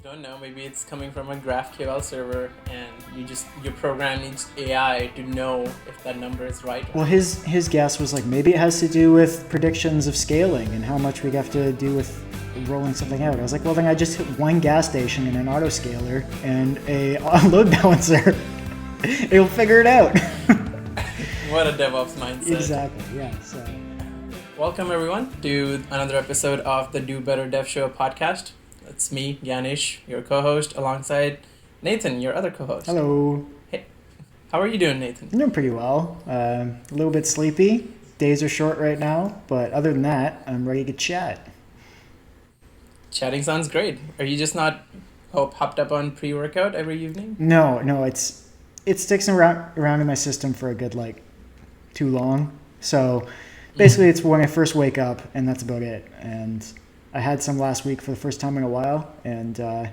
don't know. Maybe it's coming from a GraphQL server, and your program needs AI to know if that number is right. Well, his guess was like maybe it has to do with predictions of scaling and how much we have to do with rolling something out. I was like, well, then I just hit one gas station and an autoscaler and a load balancer. It'll figure it out. What a DevOps mindset. Exactly. Yeah. So. Welcome everyone to another episode of the Do Better Dev Show podcast. It's me, Gyanish, your co-host, alongside Nathan, your other co-host. Hello. Hey, how are you doing, Nathan? I'm doing pretty well. A little bit sleepy. Days are short right now, but other than that, I'm ready to chat. Chatting sounds great. Are you just not hopped up on pre-workout every evening? No, it sticks around in my system for a good too long. So basically, it's when I first wake up, and that's about it. And I had some last week for the first time in a while, and I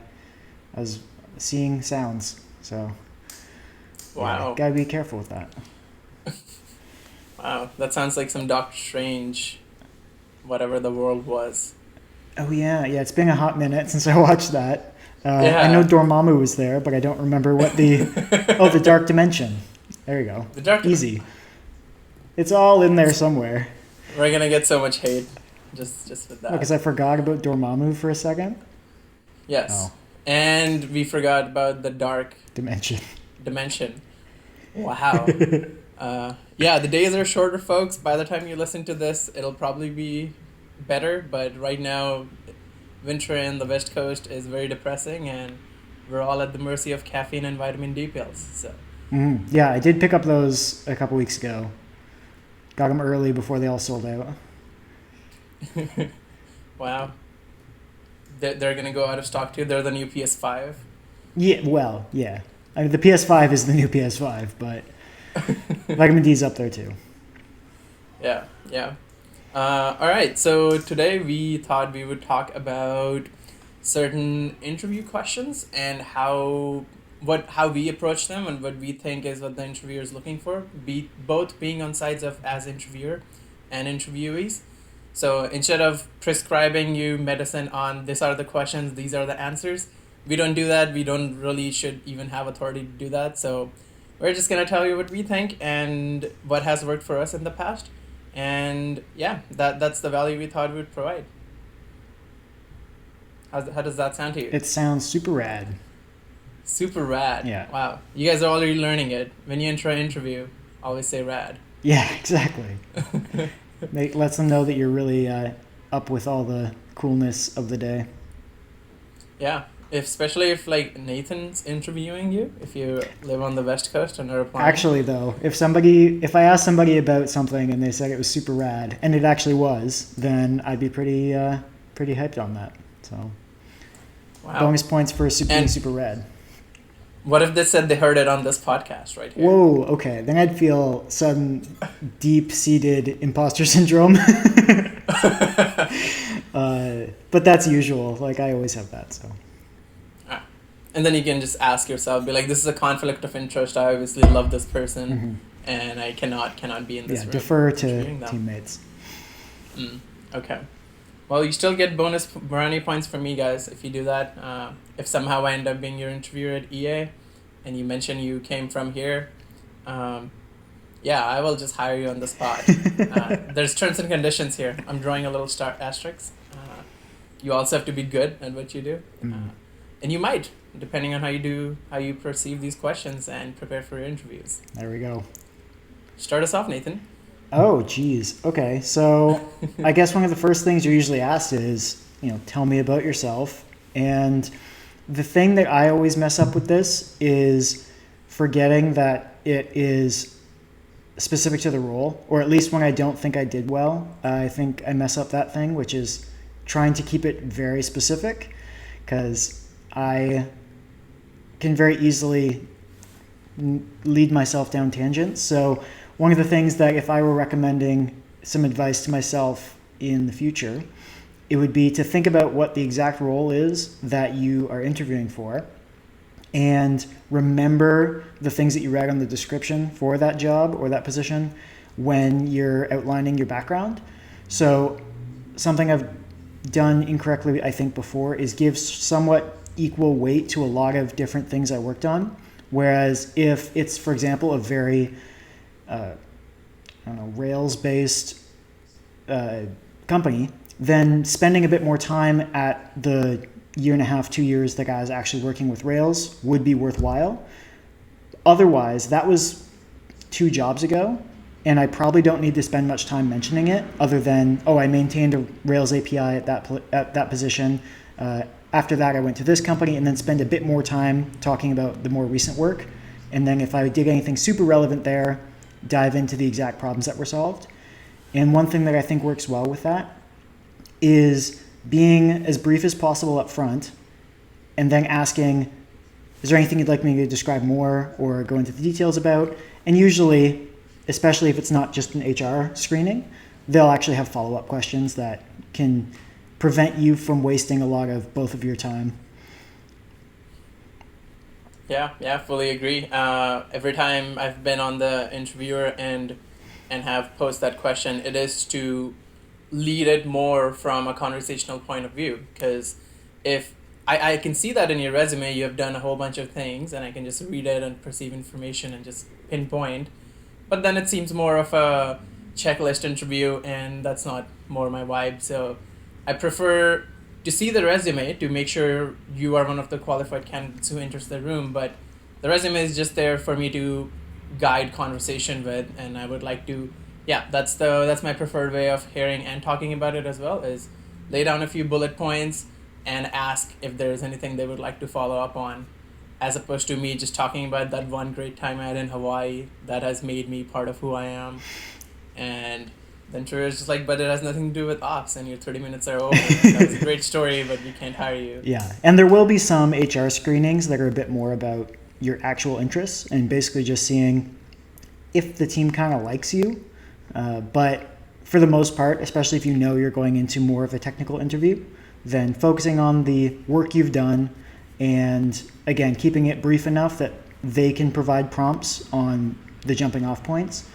was seeing sounds. So, wow, yeah, gotta be careful with that. Wow, that sounds like some Doctor Strange, whatever the world was. Oh yeah. It's been a hot minute since I watched that. Yeah. I know Dormammu was there, but I don't remember what the Dark Dimension. There you go. The Dark Easy. It's all in there somewhere. We're gonna get so much hate just with that. Because I forgot about Dormammu for a second. Yes. Oh. And we forgot about the Dark Dimension. Wow. Yeah, the days are shorter, folks. By the time you listen to this, it'll probably be better. But right now, winter in the West Coast is very depressing, and we're all at the mercy of caffeine and vitamin D pills. So. Yeah, I did pick up those a couple weeks ago. Got them early before they all sold out. Wow. They're going to go out of stock too. They're the new PS5. Yeah, well, yeah. I mean, the PS5 is the new PS5, but vitamin D's up there too. Yeah. All right. So today we thought we would talk about certain interview questions and how we approach them and what we think is what the interviewer is looking for, both being on sides of as interviewer and interviewees. So instead of prescribing you medicine on these are the questions, these are the answers, we don't do that. We don't really should even have authority to do that. So we're just going to tell you what we think and what has worked for us in the past. And yeah, that's the value we thought we would provide. How does that sound to you? It sounds super rad. Super rad. Yeah. Wow. You guys are already learning it. When you enter an interview, always say rad. Yeah, exactly. Lets them know that you're really up with all the coolness of the day. Yeah. Especially if Nathan's interviewing you, if you live on the West Coast and are applying. Actually, though, if I asked somebody about something and they said it was super rad, and it actually was, then I'd be pretty hyped on that. So, wow. Bonus points for being super rad. What if they said they heard it on this podcast right here? Whoa, okay. Then I'd feel some deep-seated imposter syndrome. But that's usual. I always have that, so. And then you can just ask yourself, be like, this is a conflict of interest. I obviously love this person, and I cannot be in this room. Yeah, defer to teammates. Okay. Well, you still get bonus brownie points from me, guys, if you do that. If somehow I end up being your interviewer at EA, and you mention you came from here, yeah, I will just hire you on the spot. There's terms and conditions here. I'm drawing a little star asterisk. You also have to be good at what you do. And you might, depending on how you perceive these questions and prepare for your interviews. There we go. Start us off, Nathan. Oh, geez. Okay, so I guess one of the first things you're usually asked is, tell me about yourself. And the thing that I always mess up with this is forgetting that it is specific to the role, or at least when I don't think I did well, I think I mess up that thing, which is trying to keep it very specific, because I can very easily lead myself down tangents. So one of the things that if I were recommending some advice to myself in the future, it would be to think about what the exact role is that you are interviewing for and remember the things that you read on the description for that job or that position when you're outlining your background. So something I've done incorrectly, I think, before is give somewhat equal weight to a lot of different things I worked on. Whereas if it's, for example, a very Rails-based company, then spending a bit more time at the 1.5 2 years that I was actually working with Rails would be worthwhile. Otherwise, that was 2 jobs ago, and I probably don't need to spend much time mentioning it other than, I maintained a Rails API at that position. After that, I went to this company, and then spend a bit more time talking about the more recent work. And then if I did anything super relevant there, dive into the exact problems that were solved. And one thing that I think works well with that is being as brief as possible up front, and then asking, is there anything you'd like me to describe more or go into the details about? And usually, especially if it's not just an HR screening, they'll actually have follow-up questions that can prevent you from wasting a lot of both of your time. Yeah, fully agree. Every time I've been on the interviewer and have posed that question, it is to lead it more from a conversational point of view. Because if I can see that in your resume, you have done a whole bunch of things, and I can just read it and perceive information and just pinpoint. But then it seems more of a checklist interview, and that's not more my vibe. So I prefer to see the resume to make sure you are one of the qualified candidates who enters the room. But the resume is just there for me to guide conversation with, and I would like to, that's my preferred way of hearing and talking about it as well, is lay down a few bullet points and ask if there's anything they would like to follow up on, as opposed to me just talking about that one great time I had in Hawaii that has made me part of who I am. And the interviewer is just like, but it has nothing to do with ops, and your 30 minutes are over. That was a great story, but we can't hire you. Yeah, and there will be some HR screenings that are a bit more about your actual interests and basically just seeing if the team kind of likes you. But for the most part, especially if you know you're going into more of a technical interview, then focusing on the work you've done and, again, keeping it brief enough that they can provide prompts on the jumping off points.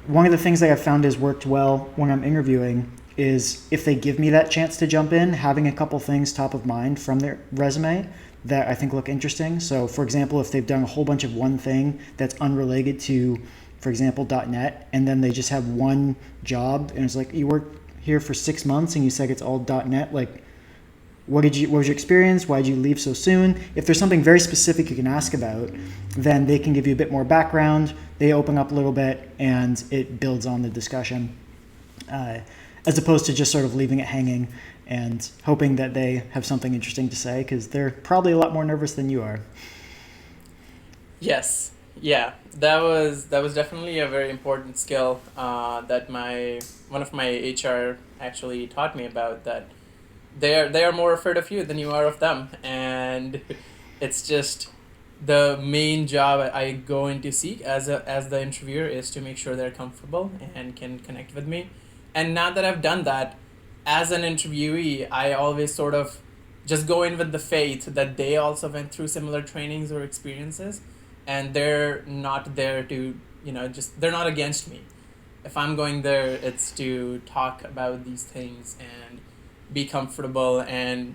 One of the things that I've found has worked well when I'm interviewing is if they give me that chance to jump in, having a couple things top of mind from their resume that I think look interesting. So, for example, if they've done a whole bunch of one thing that's unrelated to, for example, .NET, and then they just have one job, and it's like, you worked here for 6 months and you said it's all .NET, like, what was your experience? Why did you leave so soon? If there's something very specific you can ask about, then they can give you a bit more background. They open up a little bit, and it builds on the discussion, as opposed to just sort of leaving it hanging and hoping that they have something interesting to say, because they're probably a lot more nervous than you are. Yes, yeah, that was definitely a very important skill that one of my HR actually taught me about, that they are more afraid of you than you are of them, and it's just the main job I go in to seek as the interviewer is to make sure they're comfortable and can connect with me. And now that I've done that, as an interviewee, I always sort of just go in with the faith that they also went through similar trainings or experiences, and they're not there to, they're not against me. If I'm going there, it's to talk about these things and be comfortable and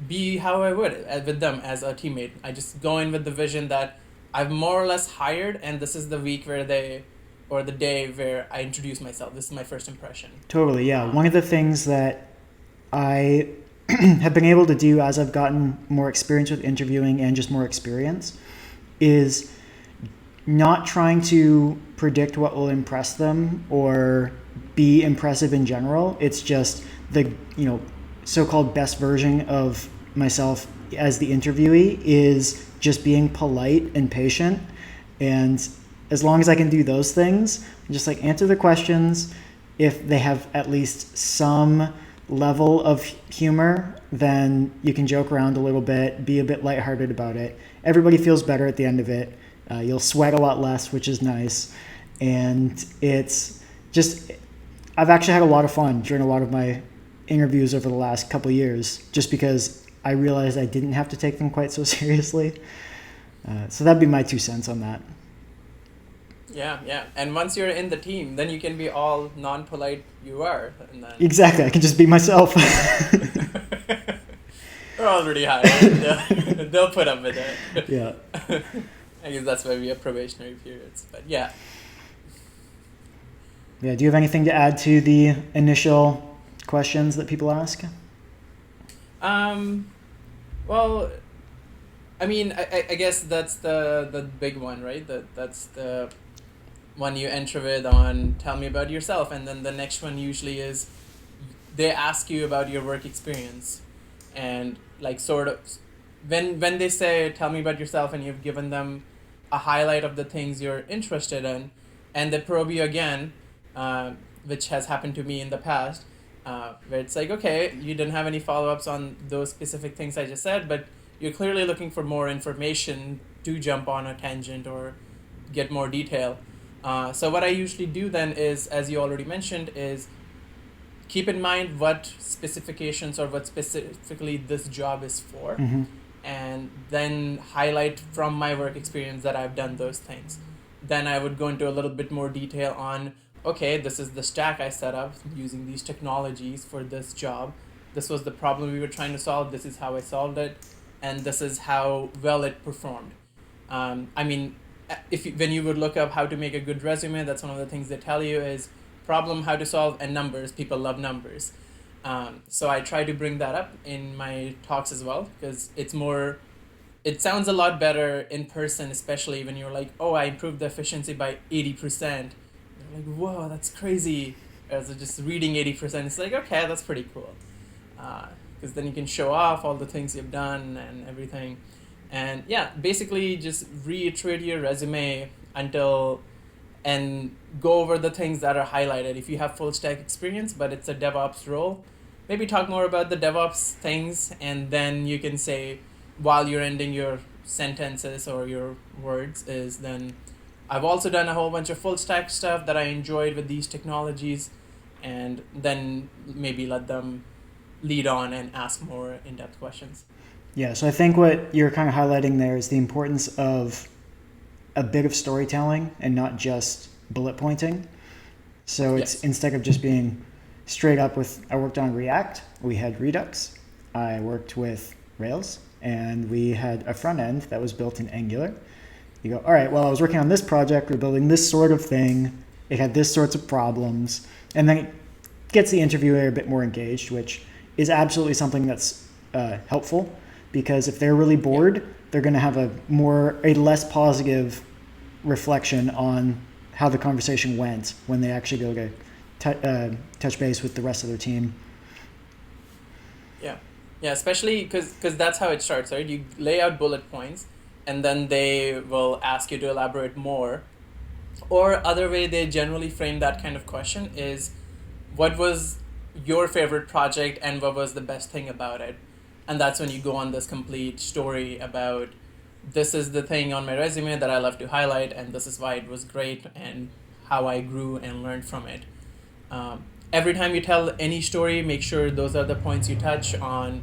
be how I would with them as a teammate. I just go in with the vision that I've more or less hired, and this is the week or the day where I introduce myself. This is my first impression. Totally, yeah. One of the things that I have been able to do as I've gotten more experience with interviewing and just more experience is not trying to predict what will impress them or be impressive in general. It's just the, so-called best version of myself as the interviewee is just being polite and patient. And as long as I can do those things, just like answer the questions, if they have at least some level of humor, then you can joke around a little bit, be a bit lighthearted about it. Everybody feels better at the end of it. You'll sweat a lot less, which is nice. And it's just, I've actually had a lot of fun during a lot of my interviews over the last couple of years, just because I realized I didn't have to take them quite so seriously. So that'd be my 2 cents on that. Yeah. And once you're in the team, then you can be all non-polite you are. And then... Exactly. I can just be myself. We're already hired. They'll put up with it. Yeah. I guess that's why we have probationary periods. But yeah. Yeah. Do you have anything to add to the initial questions that people ask? Well, I mean, I guess that's the big one, right? That's the one you enter with on tell me about yourself, and then the next one usually is they ask you about your work experience, and like sort of when they say tell me about yourself and you've given them a highlight of the things you're interested in, and they probe you again, which has happened to me in the past, where it's like, okay, you didn't have any follow-ups on those specific things I just said, but you're clearly looking for more information to jump on a tangent or get more detail. So what I usually do then is, as you already mentioned, is keep in mind what specifications or what specifically this job is for, Mm-hmm. and then highlight from my work experience that I've done those things. Then I would go into a little bit more detail on, okay, this is the stack I set up using these technologies for this job. This was the problem we were trying to solve. This is how I solved it, and this is how well it performed. I mean, when you would look up how to make a good resume, that's one of the things they tell you is problem, how to solve, and numbers. People love numbers. So I try to bring that up in my talks as well, because it sounds a lot better in person, especially when you're like, oh, I improved the efficiency by 80%. You're like, whoa, that's crazy. As just reading 80%, it's like, okay, that's pretty cool. Because then you can show off all the things you've done and everything. And yeah, basically just reiterate your resume and go over the things that are highlighted. If you have full stack experience, but it's a DevOps role, maybe talk more about the DevOps things, and then you can say, while you're ending your sentences or your words, is then I've also done a whole bunch of full stack stuff that I enjoyed with these technologies, and then maybe let them lead on and ask more in-depth questions. Yeah, so I think what you're kind of highlighting there is the importance of a bit of storytelling and not just bullet pointing. So it's Yes. instead of just being straight up with, I worked on React, we had Redux, I worked with Rails, and we had a front end that was built in Angular. You go, all right, well, I was working on this project, we're building this sort of thing, it had this sorts of problems, and then it gets the interviewer a bit more engaged, which is absolutely something that's helpful, because if they're really bored, they're going to have a less positive reflection on how the conversation went when they actually go to touch base with the rest of their team. Yeah, especially because that's how it starts, right? You lay out bullet points, and then they will ask you to elaborate more. Or other way they generally frame that kind of question is, what was your favorite project and what was the best thing about it? And that's when you go on this complete story about, this is the thing on my resume that I love to highlight, and this is why it was great and how I grew and learned from it. Every time you tell any story, make sure those are the points you touch on.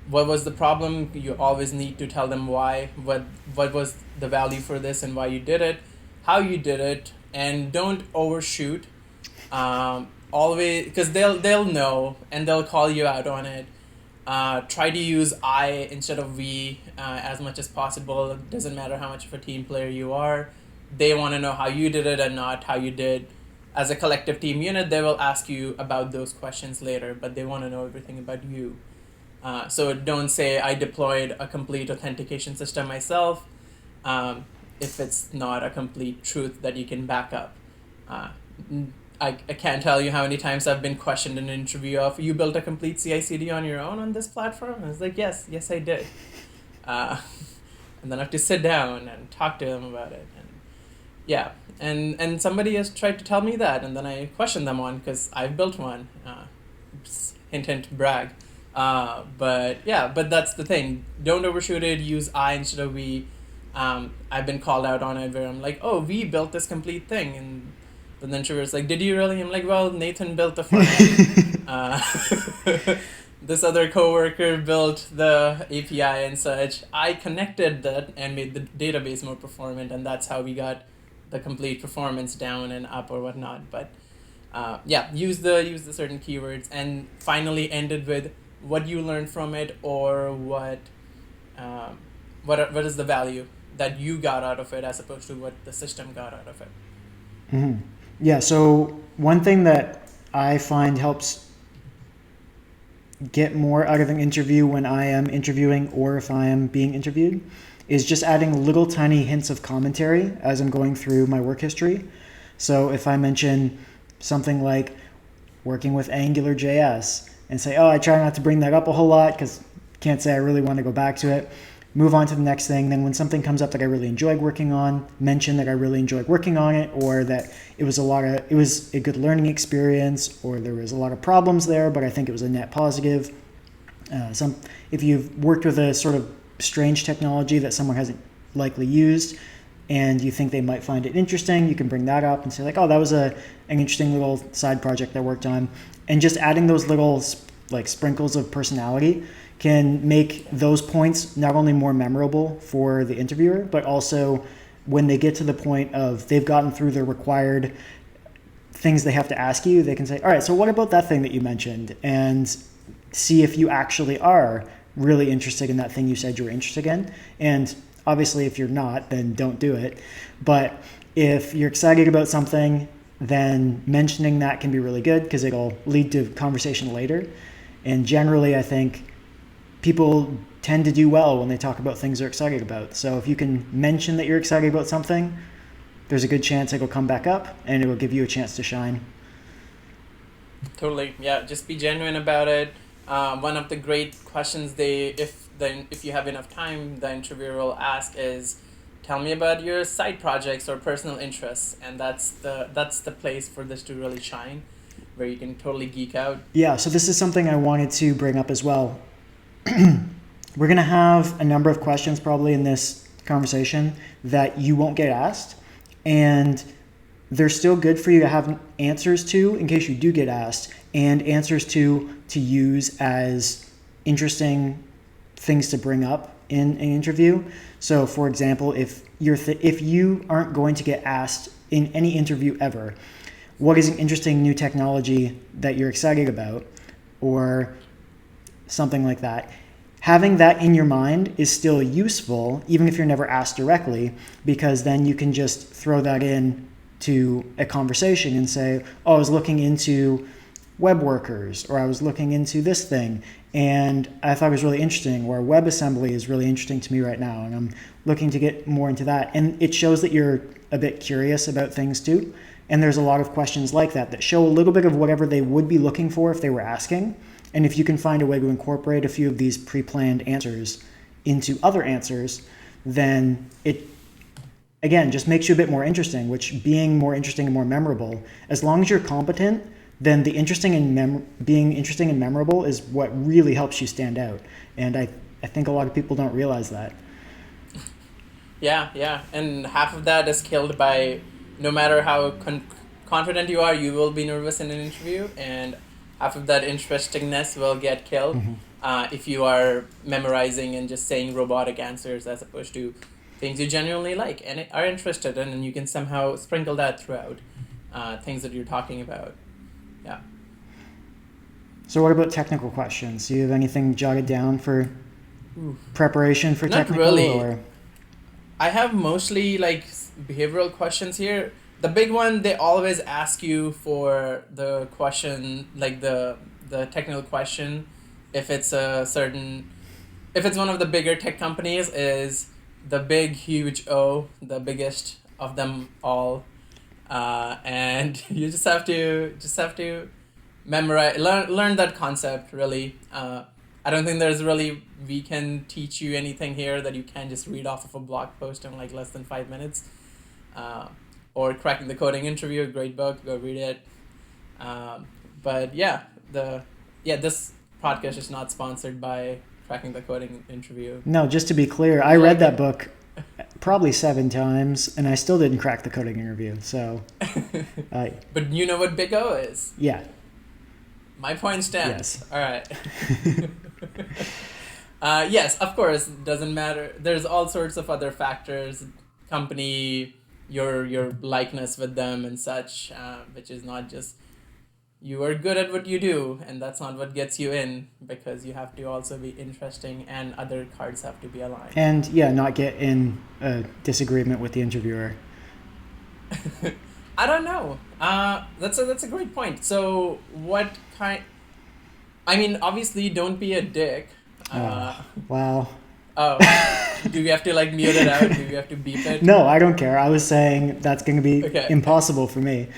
What was the problem? You always need to tell them why, what was the value for this and why you did it, how you did it, and don't overshoot. Always, because they'll know and they'll call you out on it. Try to use I instead of we as much as possible. It doesn't matter how much of a team player you are. They want to know how you did it and not how you did. As a collective team unit, they will ask you about those questions later, but they want to know everything about you. So don't say, I deployed a complete authentication system myself, if it's not a complete truth that you can back up. I can't tell you how many times I've been questioned in an interview of, you built a complete CI/CD on your own on this platform? And I was like, yes, I did. And then I have to sit down and talk to them about it. And yeah, and somebody has tried to tell me that, and then I question them on, because I've built one. Hint, hint, brag. But that's the thing. Don't overshoot it. Use I instead of we. I've been called out on it where I'm like, oh, we built this complete thing, and then the interviewer's like, did you really? I'm like, well, Nathan built the front end. This other coworker built the API and such. I connected that and made the database more performant, and that's how we got the complete performance down and up or whatnot. But use the certain keywords, and finally ended with, what you learned from it, or um, what is the value that you got out of it as opposed to what the system got out of it. Hmm. Yeah. So one thing that I find helps get more out of an interview when I am interviewing or if I am being interviewed is just adding little tiny hints of commentary as I'm going through my work history. So if I mention something like working with Angular JS and say, oh, I try not to bring that up a whole lot because can't say I really want to go back to it. Move on to the next thing. Then when something comes up that I really enjoyed working on, mention that I really enjoyed working on it, or that it was a good learning experience, or there was a lot of problems there, but I think it was a net positive. If you've worked with a sort of strange technology that someone hasn't likely used, and you think they might find it interesting, you can bring that up and say like, oh, that was an interesting little side project I worked on. And just adding those little like sprinkles of personality can make those points not only more memorable for the interviewer, but also when they get to the point of they've gotten through the required things they have to ask you, they can say, all right, so what about that thing that you mentioned? And see if you actually are really interested in that thing you said you were interested in. And obviously, if you're not, then don't do it. But if you're excited about something, then mentioning that can be really good because it'll lead to conversation later. And generally, I think people tend to do well when they talk about things they're excited about. So if you can mention that you're excited about something, there's a good chance it'll come back up and it will give you a chance to shine. Totally, yeah. Just be genuine about it. One of the great questions if you have enough time, the interviewer will ask is, tell me about your side projects or personal interests, and that's the place for this to really shine, where you can totally geek out. Yeah, so this is something I wanted to bring up as well. We're going to have a number of questions probably in this conversation that you won't get asked, and they're still good for you to have answers to in case you do get asked, and answers to use as interesting things to bring up in an interview. So for example, if you aren't going to get asked in any interview ever, what is an interesting new technology that you're excited about, or something like that. Having that in your mind is still useful, even if you're never asked directly, because then you can just throw that in to a conversation and say, oh, I was looking into web workers, or I was looking into this thing, and I thought it was really interesting, or WebAssembly is really interesting to me right now, and I'm looking to get more into that. And it shows that you're a bit curious about things too. And there's a lot of questions like that that show a little bit of whatever they would be looking for if they were asking. And if you can find a way to incorporate a few of these pre-planned answers into other answers, then it, again, just makes you a bit more interesting, which being more interesting and more memorable, as long as you're competent, then the being interesting and memorable is what really helps you stand out. And I think a lot of people don't realize that. Yeah. And half of that is killed by, no matter how confident you are, you will be nervous in an interview, and half of that interestingness will get killed if you are memorizing and just saying robotic answers as opposed to things you genuinely like and are interested in, and you can somehow sprinkle that throughout things that you're talking about. Yeah. So what about technical questions? Do you have anything jotted down for preparation for Not technical? really. Or? I have mostly like behavioral questions here. The big one, they always ask you for the question, like the technical question, if it's one of the bigger tech companies, is the big huge O, the biggest of them all, and you just have to memorize, learn that concept really. I don't think we can teach you anything here that you can just read off of a blog post in like less than 5 minutes. Or Cracking the Coding Interview, a great book, go read it. But this podcast is not sponsored by Cracking the Coding Interview. No, just to be clear, I read that book probably 7 times, and I still didn't crack the coding interview. So, but you know what Big O is? Yeah. My point stands. Yes. All right. Yes, of course, doesn't matter. There's all sorts of other factors, company, your likeness with them and such, which is not just you are good at what you do, and that's not what gets you in, because you have to also be interesting and other cards have to be aligned. And not get in a disagreement with the interviewer. I don't know. That's a great point. So what kind? I mean, obviously, don't be a dick. Wow. Oh, do we have to like mute it out? Do we have to beep it? No, I don't care. I was saying that's going to be impossible for me.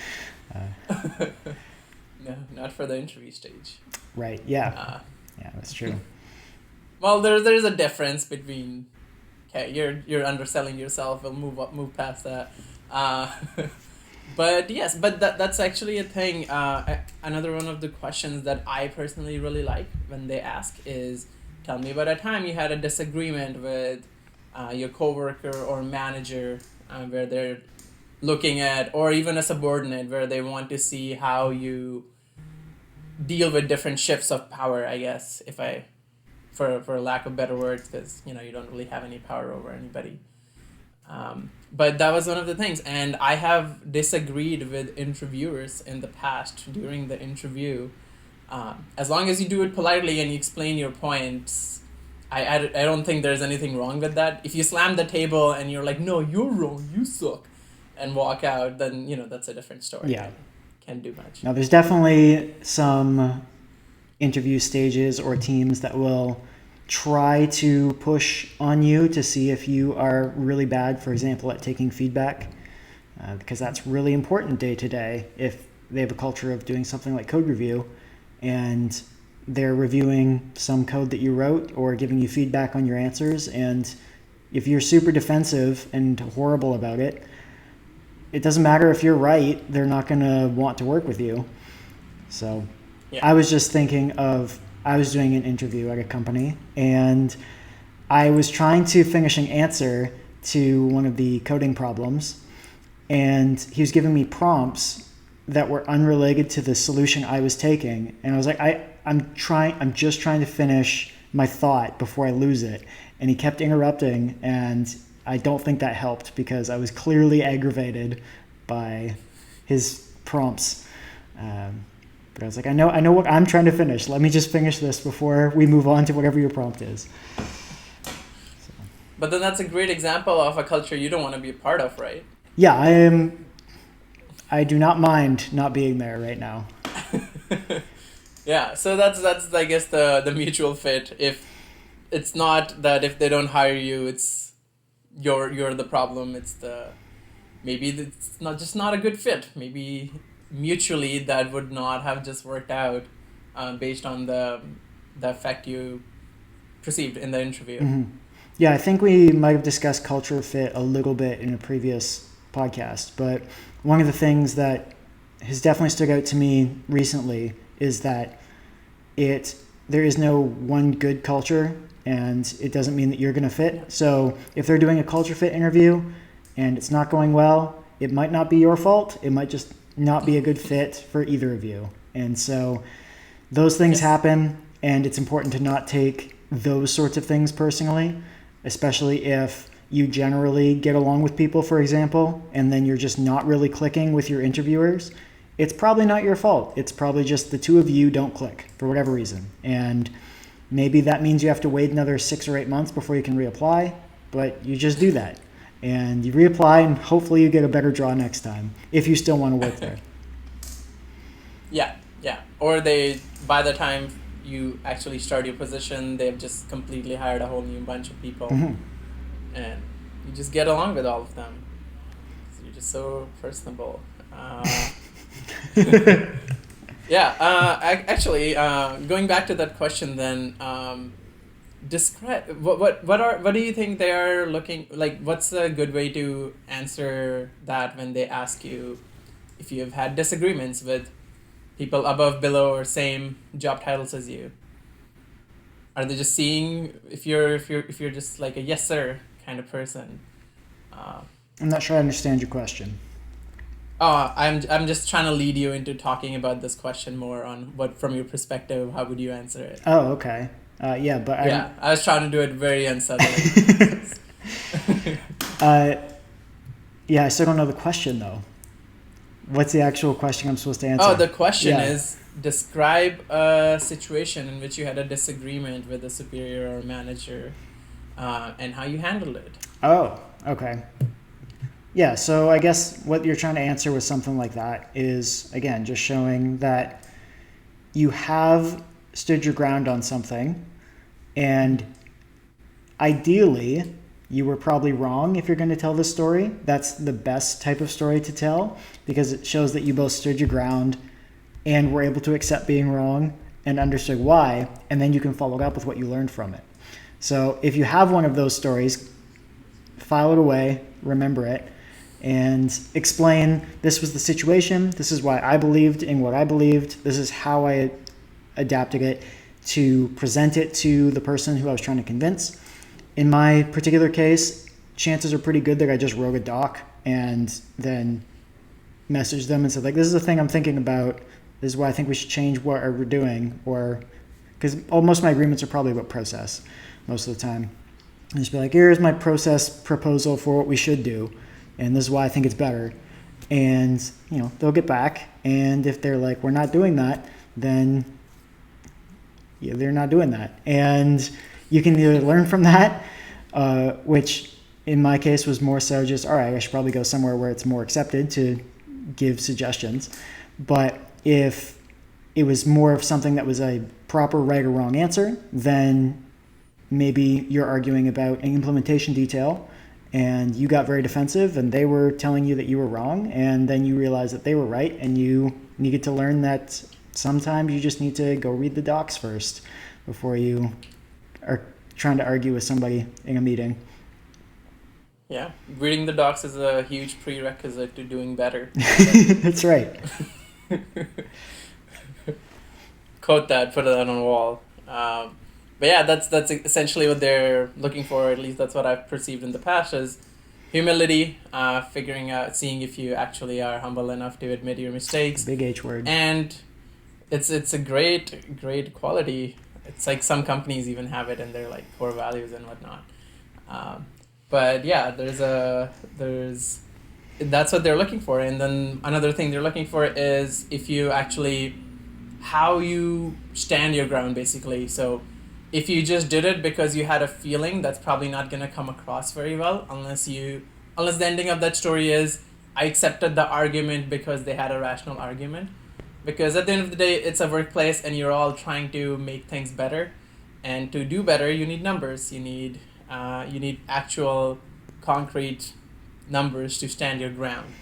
No, not for the interview stage. Right. Yeah. Yeah, that's true. Well, there's a difference between. Okay, you're underselling yourself. We'll move past that. But yes, but that's actually a thing. Another one of the questions that I personally really like when they ask is, tell me about a time you had a disagreement with your coworker or manager, where they're looking at, or even a subordinate, where they want to see how you deal with different shifts of power, I guess, for lack of better words, because you don't really have any power over anybody. But that was one of the things, and I have disagreed with interviewers in the past during the interview. As long as you do it politely and you explain your points, I don't think there's anything wrong with that. If you slam the table and you're like, no, you're wrong, you suck, and walk out, then that's a different story. Yeah. Can't do much. Now, there's definitely some interview stages or teams that will try to push on you to see if you are really bad, for example, at taking feedback, because that's really important day to day. If they have a culture of doing something like code review and they're reviewing some code that you wrote or giving you feedback on your answers, and if you're super defensive and horrible about it, it doesn't matter if you're right, they're not going to want to work with you. So I was just thinking of, I was doing an interview at a company, and I was trying to finish an answer to one of the coding problems, and he was giving me prompts that were unrelated to the solution I was taking. And I was like, I'm just trying to finish my thought before I lose it. And he kept interrupting, and I don't think that helped, because I was clearly aggravated by his prompts. But I was like, I know what I'm trying to finish. Let me just finish this before we move on to whatever your prompt is. So. But then that's a great example of a culture you don't want to be a part of, right? Yeah, I do not mind not being there right now. Yeah, so that's I guess the mutual fit. If it's not that if they don't hire you, it's you're the problem. Maybe it's not a good fit. Maybe mutually that would not have just worked out based on the effect you perceived in the interview. Mm-hmm. Yeah, I think we might have discussed culture fit a little bit in a previous podcast, but one of the things that has definitely stood out to me recently is that there is no one good culture, and it doesn't mean that you're going to fit. So if they're doing a culture fit interview and it's not going well, it might not be your fault. It might just not be a good fit for either of you. And so those things happen, and it's important to not take those sorts of things personally, especially if you generally get along with people, for example, and then you're just not really clicking with your interviewers. It's probably not your fault. It's probably just the two of you don't click for whatever reason. And maybe that means you have to wait another 6 or 8 months before you can reapply, but you just do that. And you reapply, and hopefully you get a better draw next time, if you still want to work there. Yeah. Or by the time you actually start your position, they've just completely hired a whole new bunch of people. Mm-hmm. And you just get along with all of them. You're just so personable. Actually, going back to that question, then describe what do you think they are looking like? What's a good way to answer that when they ask you if you have had disagreements with people above, below, or same job titles as you? Are they just seeing if you're just like a yes sir kind of person? I'm not sure I understand your question. I'm just trying to lead you into talking about this question more on what, from your perspective, how would you answer it? Oh, okay. I was trying to do it very unsettling. I still don't know the question though. What's the actual question I'm supposed to answer? Oh, the question Yeah. is, describe a situation in which you had a disagreement with a superior or manager, and how you handled it. Oh, okay. Yeah, so I guess what you're trying to answer with something like that is, again, just showing that you have stood your ground on something, and ideally, you were probably wrong if you're going to tell this story. That's the best type of story to tell because it shows that you both stood your ground and were able to accept being wrong and understood why, and then you can follow up with what you learned from it. So if you have one of those stories, file it away, remember it, and explain this was the situation, this is why I believed in what I believed, this is how I adapted it to present it to the person who I was trying to convince. In my particular case, chances are pretty good that I just wrote a doc and then messaged them and said, like, this is the thing I'm thinking about, this is why I think we should change what we're doing, or because most of my agreements are probably about process most of the time. And just be like, here's my process proposal for what we should do, and this is why I think it's better. And, you know, they'll get back, and if they're like, we're not doing that, then yeah, they're not doing that. And you can either learn from that, which in my case was more so just, all right, I should probably go somewhere where it's more accepted to give suggestions. But if it was more of something that was a proper right or wrong answer, then maybe you're arguing about an implementation detail and you got very defensive and they were telling you that you were wrong, and then you realize that they were right, and you needed to learn that sometimes you just need to go read the docs first before you are trying to argue with somebody in a meeting. Yeah, reading the docs is a huge prerequisite to doing better. That's right. Quote that, put it on a wall. But yeah, that's essentially what they're looking for. At least that's what I've perceived in the past, is humility, figuring out, seeing if you actually are humble enough to admit your mistakes. Big H word. And it's a great quality. It's like some companies even have it in their like core values and whatnot. But yeah, there's that's what they're looking for. And then another thing they're looking for is if you actually, how you stand your ground, basically. So if you just did it because you had a feeling, that's probably not going to come across very well unless the ending of that story is, I accepted the argument because they had a rational argument. Because at the end of the day, it's a workplace and you're all trying to make things better. And to do better, you need numbers. You need actual concrete numbers to stand your ground.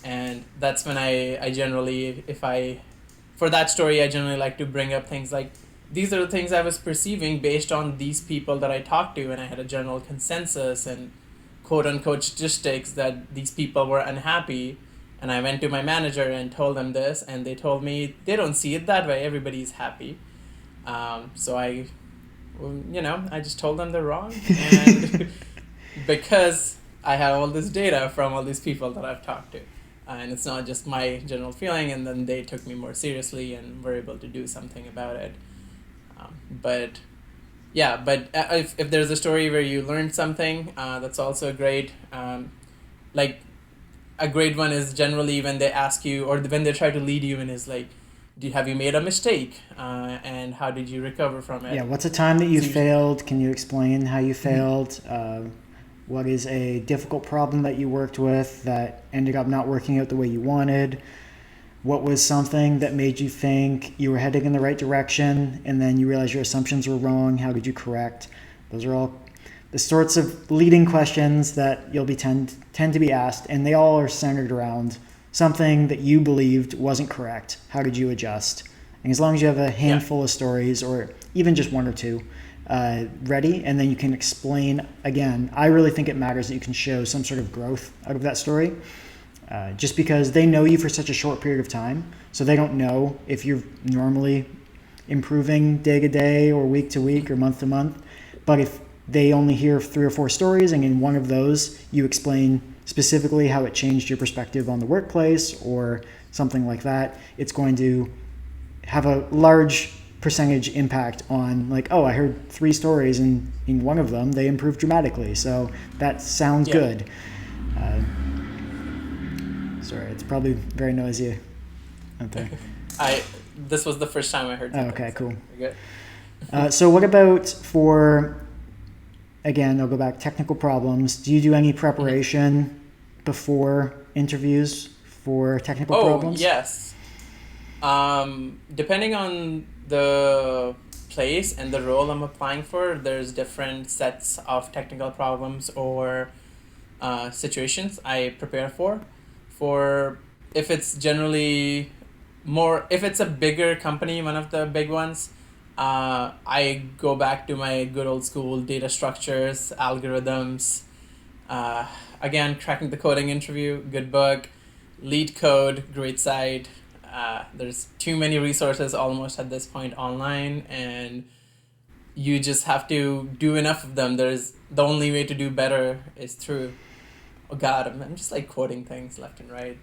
And that's when I generally, for that story, I generally like to bring up things like, these are the things I was perceiving based on these people that I talked to, and I had a general consensus and quote unquote statistics that these people were unhappy. And I went to my manager and told them this, and they told me they don't see it that way. Everybody's happy. So I just told them they're wrong. And because I have all this data from all these people that I've talked to. And it's not just my general feeling, and then they took me more seriously and were able to do something about it. But if there's a story where you learned something, that's also great. Like a great one is generally when they ask you, or when they try to lead you in, is like, have you made a mistake? And how did you recover from it? Yeah, what's a time that you failed? Can you explain how you failed? What is a difficult problem that you worked with that ended up not working out the way you wanted? What was something that made you think you were heading in the right direction and then you realized your assumptions were wrong? How did you correct? Those are all the sorts of leading questions that you'll be tend to be asked, and they all are centered around something that you believed wasn't correct. How did you adjust? And as long as you have a handful of stories, or even just one or two, ready, and then you can explain again. I really think it matters that you can show some sort of growth out of that story. Just because they know you for such a short period of time, so they don't know if you're normally improving day to day or week to week or month to month. But if they only hear 3 or 4 stories, and in one of those you explain specifically how it changed your perspective on the workplace or something like that, it's going to have a large percentage impact on, like, oh, I heard 3 stories and in one of them they improved dramatically, so that sounds good. Sorry, it's probably very noisy out there. This was the first time I heard Oh, something. okay, so cool. You're good. So what about for, again, I'll go back, technical problems. Do you do any preparation before interviews for technical problems? Yes. Depending on the place and the role I'm applying for, there's different sets of technical problems or situations I prepare for. For if it's generally more, if it's a bigger company, one of the big ones, I go back to my good old school data structures, algorithms. Uh, Again, cracking the coding interview, good book. Lead code, great site. There's too many resources almost at this point online, and you just have to do enough of them. There's the only way to do better is through. Oh God, I'm just like quoting things left and right.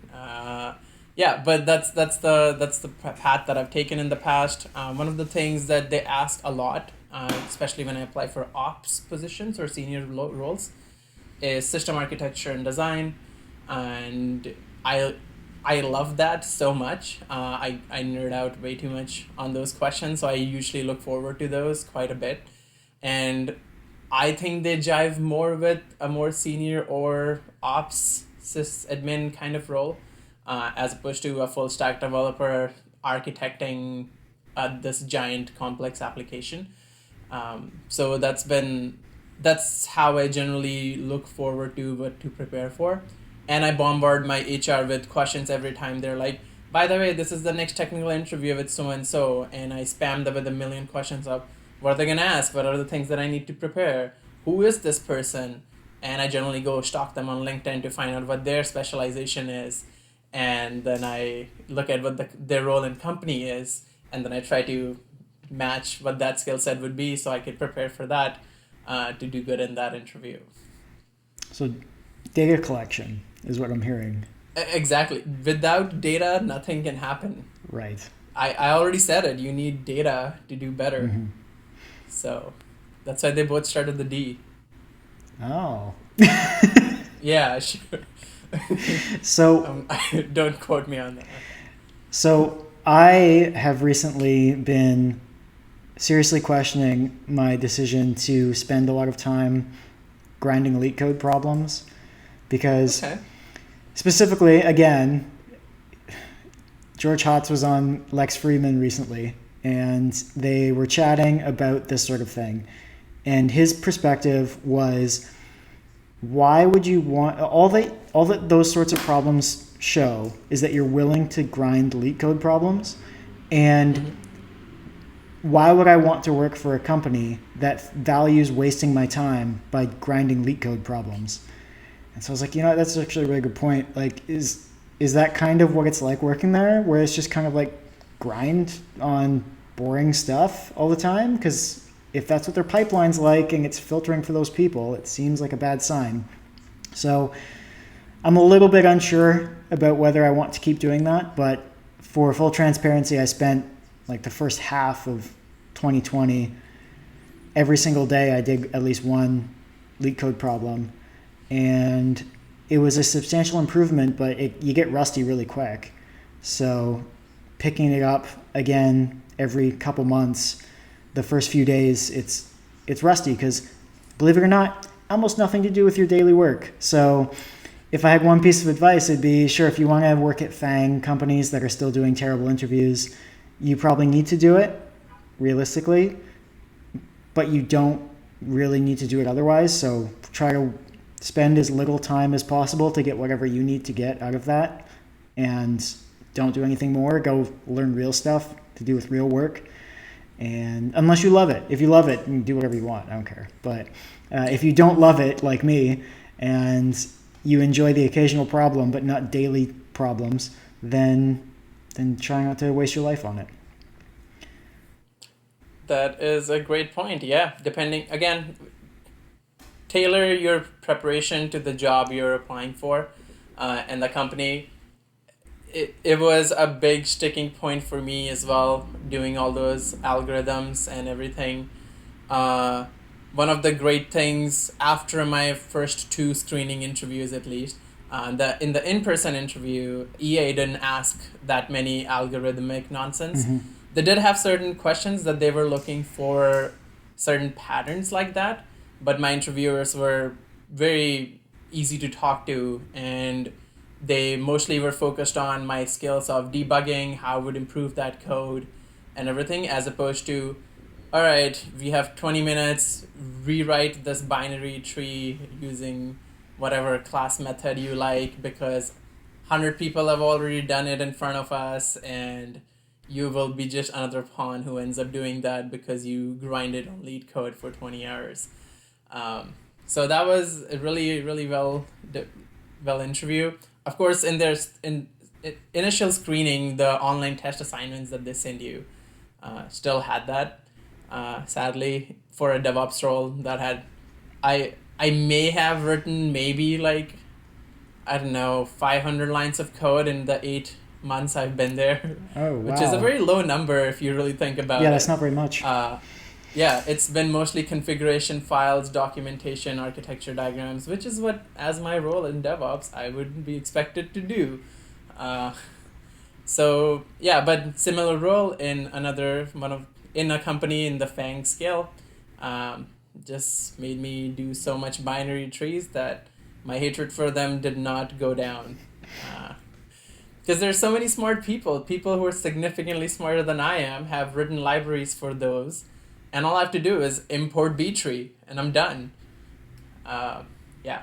Yeah, but that's the path that I've taken in the past. One of the things that they ask a lot, especially when I apply for ops positions or senior roles, is system architecture and design, and I I love that so much. I nerd out way too much on those questions, so I usually look forward to those quite a bit, and I think they jive more with a more senior or ops sysadmin kind of role, as opposed to a full stack developer architecting this giant complex application. So that's how I generally look forward to what to prepare for, and I bombard my HR with questions every time they're like, by the way, this is the next technical interview with so and I spam them with a million questions of what are they gonna ask, what are the things that I need to prepare, who is this person, and I generally go stalk them on LinkedIn to find out what their specialization is, and then I look at what their role in company is, and then I try to match what that skill set would be so I could prepare for that, to do good in that interview. So data collection is what I'm hearing. Exactly. Without data, nothing can happen. Right. I already said it. You need data to do better. Mm-hmm. So that's why they both start with the D. Oh. Yeah, sure. So Don't quote me on that. So I have recently been seriously questioning my decision to spend a lot of time grinding elite code problems because Okay. specifically, again, George Hotz was on Lex Fridman recently, and they were chatting about this sort of thing. And his perspective was, why would you want all that those sorts of problems show is that you're willing to grind elite code problems, and why would I want to work for a company that values wasting my time by grinding elite code problems? And so I was like, that's actually a really good point. Like, is that kind of what it's like working there, where it's just kind of like grind on boring stuff all the time? Because if that's what their pipeline's like and it's filtering for those people, it seems like a bad sign. So I'm a little bit unsure about whether I want to keep doing that, but for full transparency, I spent like the first half of 2020, every single day I did at least one leak code problem, and it was a substantial improvement, but you get rusty really quick. So picking it up again every couple months, the first few days, it's rusty because, believe it or not, almost nothing to do with your daily work. So if I had one piece of advice, it'd be, sure, if you want to work at FANG companies that are still doing terrible interviews, you probably need to do it, realistically, but you don't really need to do it otherwise. So try to spend as little time as possible to get whatever you need to get out of that, and don't do anything more. Go learn real stuff to do with real work. And unless you love it, if you love it, you can do whatever you want. I don't care. But if you don't love it, like me, and you enjoy the occasional problem but not daily problems, then try not to waste your life on it. That is a great point. Yeah, depending, again, tailor your preparation to the job you're applying for, and the company. It was a big sticking point for me as well, doing all those algorithms and everything. One of the great things after my first two screening interviews, at least, In the in-person interview, EA didn't ask that many algorithmic nonsense. Mm-hmm. They did have certain questions that they were looking for certain patterns like that, but my interviewers were very easy to talk to, and they mostly were focused on my skills of debugging, how I would improve that code and everything, as opposed to, all right, we have 20 minutes, rewrite this binary tree using whatever class method you like, because 100 people have already done it in front of us, and you will be just another pawn who ends up doing that because you grinded on lead code for 20 hours. So that was a really, really well interview. Of course, in initial screening, the online test assignments that they send you still had that. Sadly, for a DevOps role, that had I may have written maybe like, I don't know, 500 lines of code in the 8 months I've been there. Oh, wow. Which is a very low number if you really think about it. Yeah, that's not very much. Yeah, it's been mostly configuration files, documentation, architecture diagrams, which is what, as my role in DevOps, I would be expected to do. So yeah, but similar role in in a company in the FANG scale, just made me do so much binary trees that my hatred for them did not go down. Because there's so many smart people who are significantly smarter than I am, have written libraries for those, and all I have to do is import btree, and I'm done. Yeah.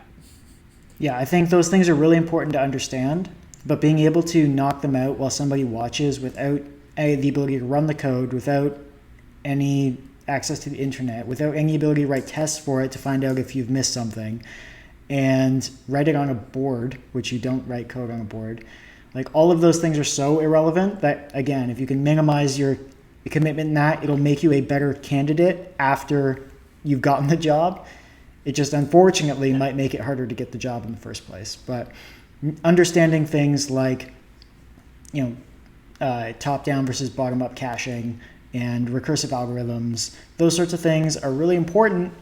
Yeah, I think those things are really important to understand, but being able to knock them out while somebody watches without the ability to run the code, without any access to the internet, without any ability to write tests for it to find out if you've missed something, and write it on a board, which you don't write code on a board. Like, all of those things are so irrelevant that, again, if you can minimize your commitment in that, it'll make you a better candidate after you've gotten the job. It just unfortunately might make it harder to get the job in the first place. But understanding things like, top-down versus bottom-up caching and recursive algorithms, those sorts of things are really important.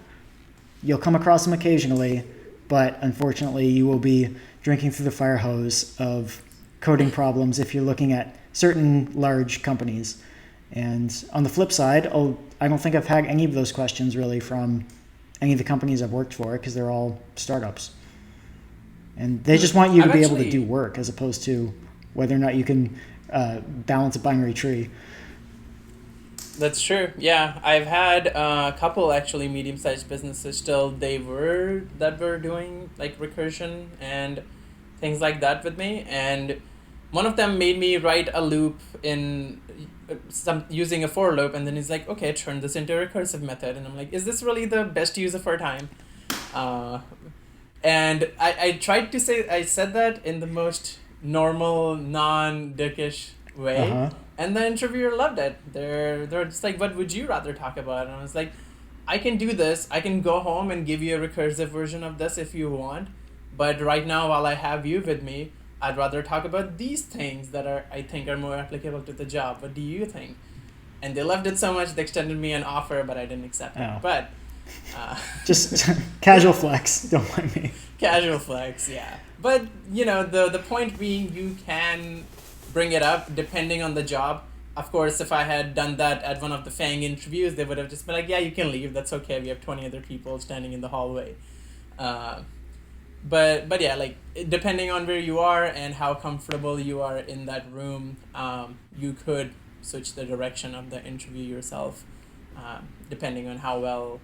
You'll come across them occasionally, but unfortunately you will be drinking through the fire hose of coding problems if you're looking at certain large companies. And on the flip side, I don't think I've had any of those questions really from any of the companies I've worked for, because they're all startups. And they just want you to be able to do work, as opposed to whether or not you can balance a binary tree. That's true. Yeah, I've had a couple actually medium-sized businesses still. That were doing like recursion and things like that with me, and one of them made me write a loop in using a for loop, and then he's like, okay, turn this into a recursive method, and I'm like, is this really the best use of our time? And I said that in the most normal, non-dickish way. Uh-huh. And the interviewer loved it. They're just like, what would you rather talk about? And I was like, I can do this. I can go home and give you a recursive version of this if you want. But right now, while I have you with me, I'd rather talk about these things that I think are more applicable to the job. What do you think? And they loved it so much, they extended me an offer, but I didn't accept it. Oh. But just casual flex. Don't mind me. Casual flex, yeah. But, the point being, you can bring it up depending on the job. Of course, if I had done that at one of the FANG interviews, they would have just been like, yeah, you can leave. That's okay. We have 20 other people standing in the hallway. But yeah, like, depending on where you are and how comfortable you are in that room, you could switch the direction of the interview yourself, depending on how well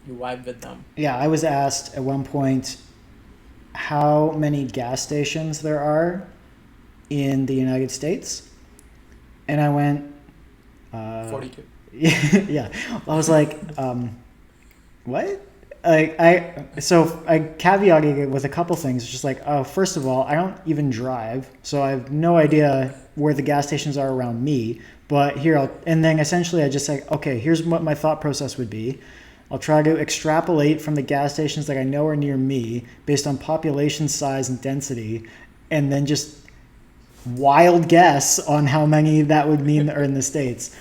you vibe with them. Yeah, I was asked at one point how many gas stations there are in the United States, and I went 42. Yeah, I was like, what? I caveated it with a couple things. It's just like, first of all, I don't even drive, so I have no idea where the gas stations are around me. But and then essentially I just say, okay, here's what my thought process would be. I'll try to extrapolate from the gas stations that I know are near me based on population size and density, and then just wild guess on how many that would mean are in the States.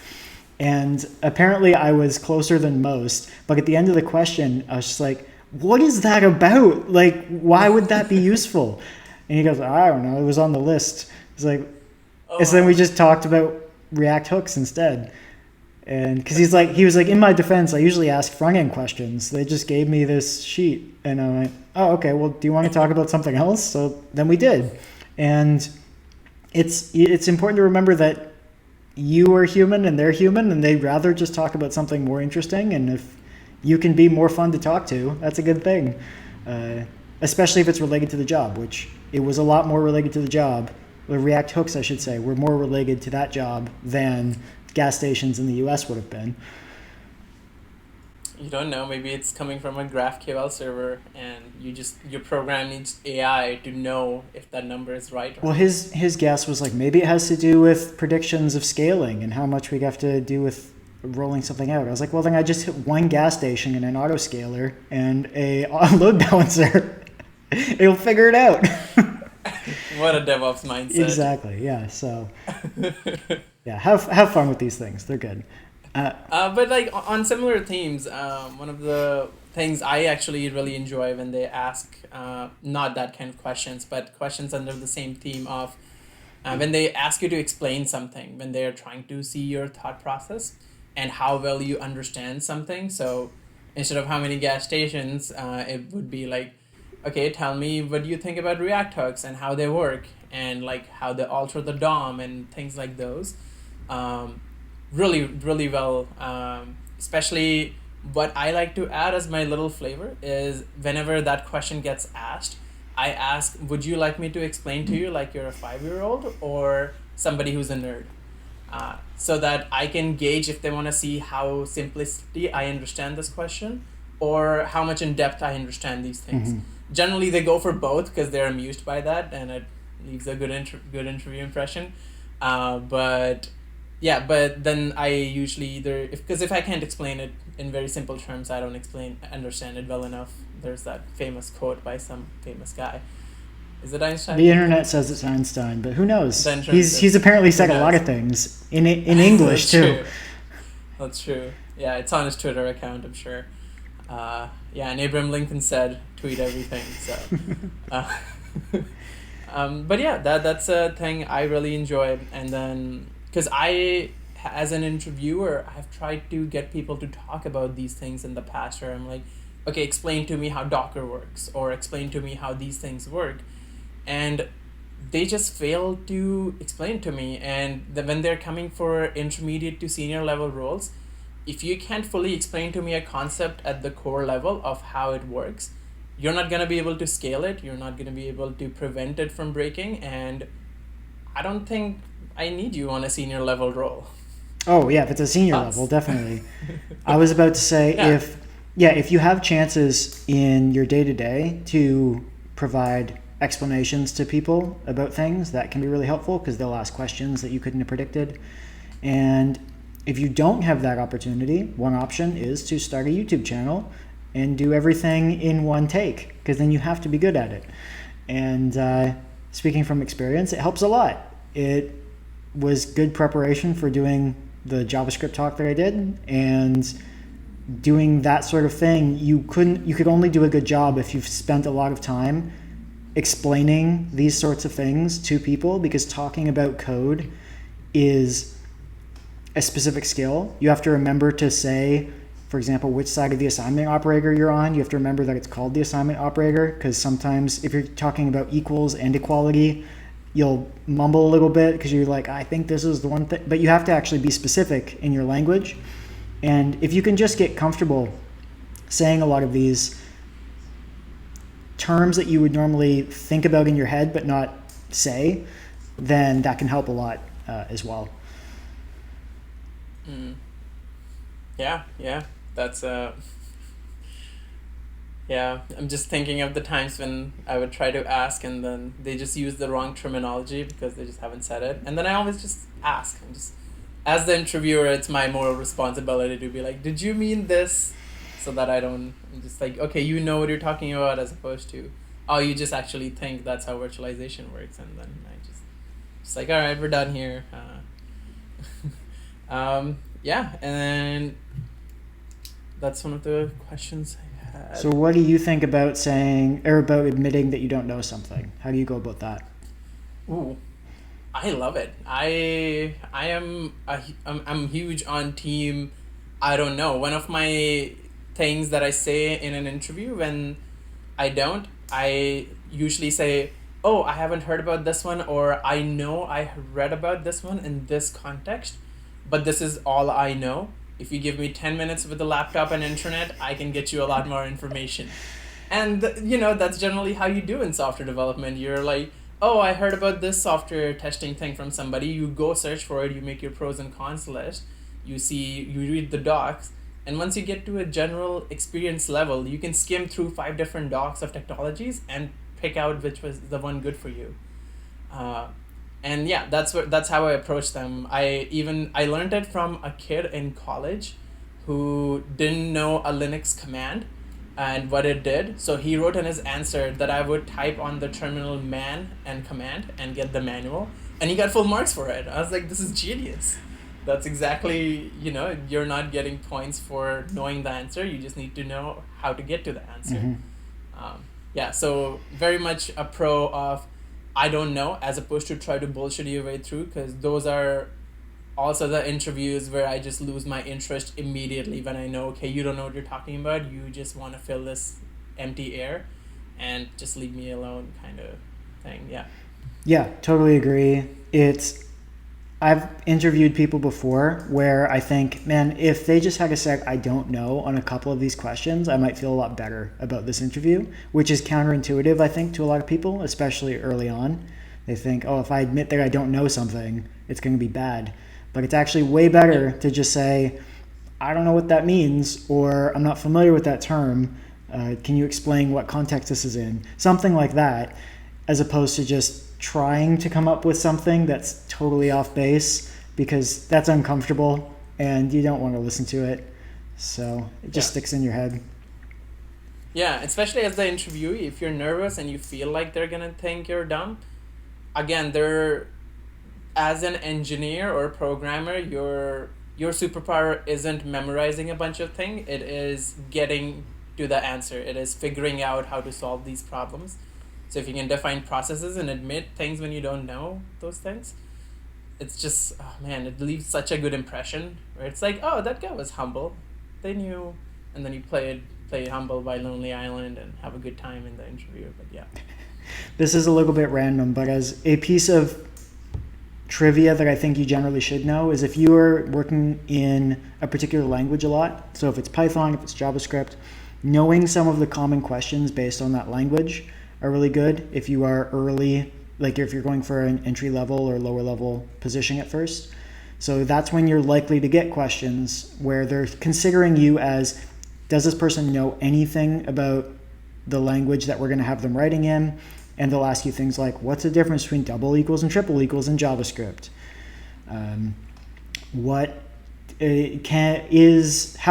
And apparently I was closer than most, but at the end of the question, I was just like, what is that about? Like, why would that be useful? And he goes, I don't know, it was on the list. It's like, Oh, and so then we wow. just talked about React hooks instead. And because he was like, in my defense, I usually ask front end questions. They just gave me this sheet, and I'm like, oh, okay. Well, do you want to talk about something else? So then we did, and it's important to remember that you are human and they're human, and they'd rather just talk about something more interesting. And if you can be more fun to talk to, that's a good thing, especially if it's related to the job, which it was a lot more related to the job. The React hooks, I should say, were more related to that job than gas stations in the US would have been. You don't know. Maybe it's coming from a GraphQL server, and your program needs AI to know if that number is right or Well, not. his guess was like maybe it has to do with predictions of scaling and how much we have to do with rolling something out. I was like, well, then I just hit one gas station and an autoscaler and a load balancer. It'll figure it out. What a DevOps mindset. Exactly. Yeah. So yeah, have fun with these things. They're good. Uh, But like on similar themes, one of the things I actually really enjoy when they ask not that kind of questions, but questions under the same theme of when they ask you to explain something, when they're trying to see your thought process and how well you understand something. So instead of how many gas stations, it would be like, okay, tell me what do you think about React hooks and how they work and like how they alter the DOM and things like those. Um, Really, really well. Especially what I like to add as my little flavor is whenever that question gets asked, I ask, would you like me to explain to you like you're a 5 year old or somebody who's a nerd? So that I can gauge if they want to see how simplicity I understand this question or how much in depth I understand these things. mhm. Generally, they go for both because they're amused by that and it leaves a good interview impression. But yeah, but then I usually either if I can't explain it in very simple terms, I don't understand it well enough. There's that famous quote by some famous guy. Is it Einstein? The internet says it's Einstein, but who knows? The internet He's says apparently who said a lot knows? of things in English That's too. true. That's true. Yeah, it's on his Twitter account, I'm sure. Yeah, and Abraham Lincoln said, "Tweet everything." So, uh, but yeah, that's a thing I really enjoy. And then, because as an interviewer, I've tried to get people to talk about these things in the past, where I'm like, okay, explain to me how Docker works, or explain to me how these things work, and they just fail to explain to me. And when they're coming for intermediate to senior level roles, if you can't fully explain to me a concept at the core level of how it works, you're not going to be able to scale it, you're not going to be able to prevent it from breaking, and I don't think I need you on a senior level role. Oh yeah, if it's a senior level, Thoughts? definitely. I was about to say Yeah. if you have chances in your day to day to provide explanations to people about things, that can be really helpful because they'll ask questions that you couldn't have predicted. And if you don't have that opportunity, one option is to start a YouTube channel and do everything in one take because then you have to be good at it. And speaking from experience, it helps a lot. It was good preparation for doing the JavaScript talk that I did, and doing that sort of thing, you could only do a good job if you've spent a lot of time explaining these sorts of things to people, because talking about code is a specific skill. You have to remember to say, for example, which side of the assignment operator you're on. You have to remember that it's called the assignment operator, because sometimes if you're talking about equals and equality, you'll mumble a little bit because you're like, I think this is the one thing, but you have to actually be specific in your language. And if you can just get comfortable saying a lot of these terms that you would normally think about in your head but not say, then that can help a lot as well. Mm. Yeah, that's yeah, I'm just thinking of the times when I would try to ask and then they just use the wrong terminology because they just haven't said it. And then I always just ask. And just as the interviewer, it's my moral responsibility to be like, did you mean this? So that I'm just like, okay, you know what you're talking about, as opposed to, oh, you just actually think that's how virtualization works. And then just like, all right, we're done here. Yeah, and then that's one of the questions I So what do you think about saying, or about admitting that you don't know something? How do you go about that? Ooh, I love it. I'm huge on team. I don't know. One of my things that I say in an interview when I don't, I usually say, "Oh, I haven't heard about this one," or "I know I read about this one in this context, but this is all I know. If you give me 10 minutes with a laptop and internet, I can get you a lot more information." And that's generally how you do in software development. You're like, "Oh, I heard about this software testing thing from somebody." You go search for it, you make your pros and cons list, you read the docs, and once you get to a general experience level, you can skim through 5 different docs of technologies and pick out which was the one good for you. Uh, and yeah, that's how I approach them. I learned it from a kid in college who didn't know a Linux command and what it did. So he wrote in his answer that I would type on the terminal man and command and get the manual, and he got full marks for it. I was like, this is genius. That's exactly, you're not getting points for knowing the answer. You just need to know how to get to the answer. Yeah, so very much a pro of I don't know, as opposed to try to bullshit your way through, because those are also the interviews where I just lose my interest immediately when I know, okay, you don't know what you're talking about. You just want to fill this empty air and just leave me alone kind of thing. Yeah. Yeah, totally agree. I've interviewed people before where I think, man, if they just had to say, I don't know on a couple of these questions, I might feel a lot better about this interview, which is counterintuitive, I think, to a lot of people, especially early on. They think, oh, if I admit that I don't know something, it's going to be bad. But it's actually way better to just say, I don't know what that means, or I'm not familiar with that term. Can you explain what context this is in? Something like that, as opposed to just trying to come up with something that's totally off base, because that's uncomfortable and you don't want to listen to it. So it just sticks in your head. Yeah, especially as the interviewee, if you're nervous and you feel like they're going to think you're dumb, again, as an engineer or programmer, your superpower isn't memorizing a bunch of things. It is getting to the answer. It is figuring out how to solve these problems. So if you can define processes and admit things when you don't know those things, it's just, oh man, it leaves such a good impression where it's like, oh, that guy was humble. They knew. And then you play Humble by Lonely Island and have a good time in the interview. But yeah. This is a little bit random, but as a piece of trivia that I think you generally should know is if you are working in a particular language a lot, so if it's Python, if it's JavaScript, knowing some of the common questions based on that language are really good if you are early, like if you're going for an entry level or lower level position at first. So that's when you're likely to get questions where they're considering you as, does this person know anything about the language that we're going to have them writing in? And they'll ask you things like, what's the difference between double equals and triple equals in JavaScript? How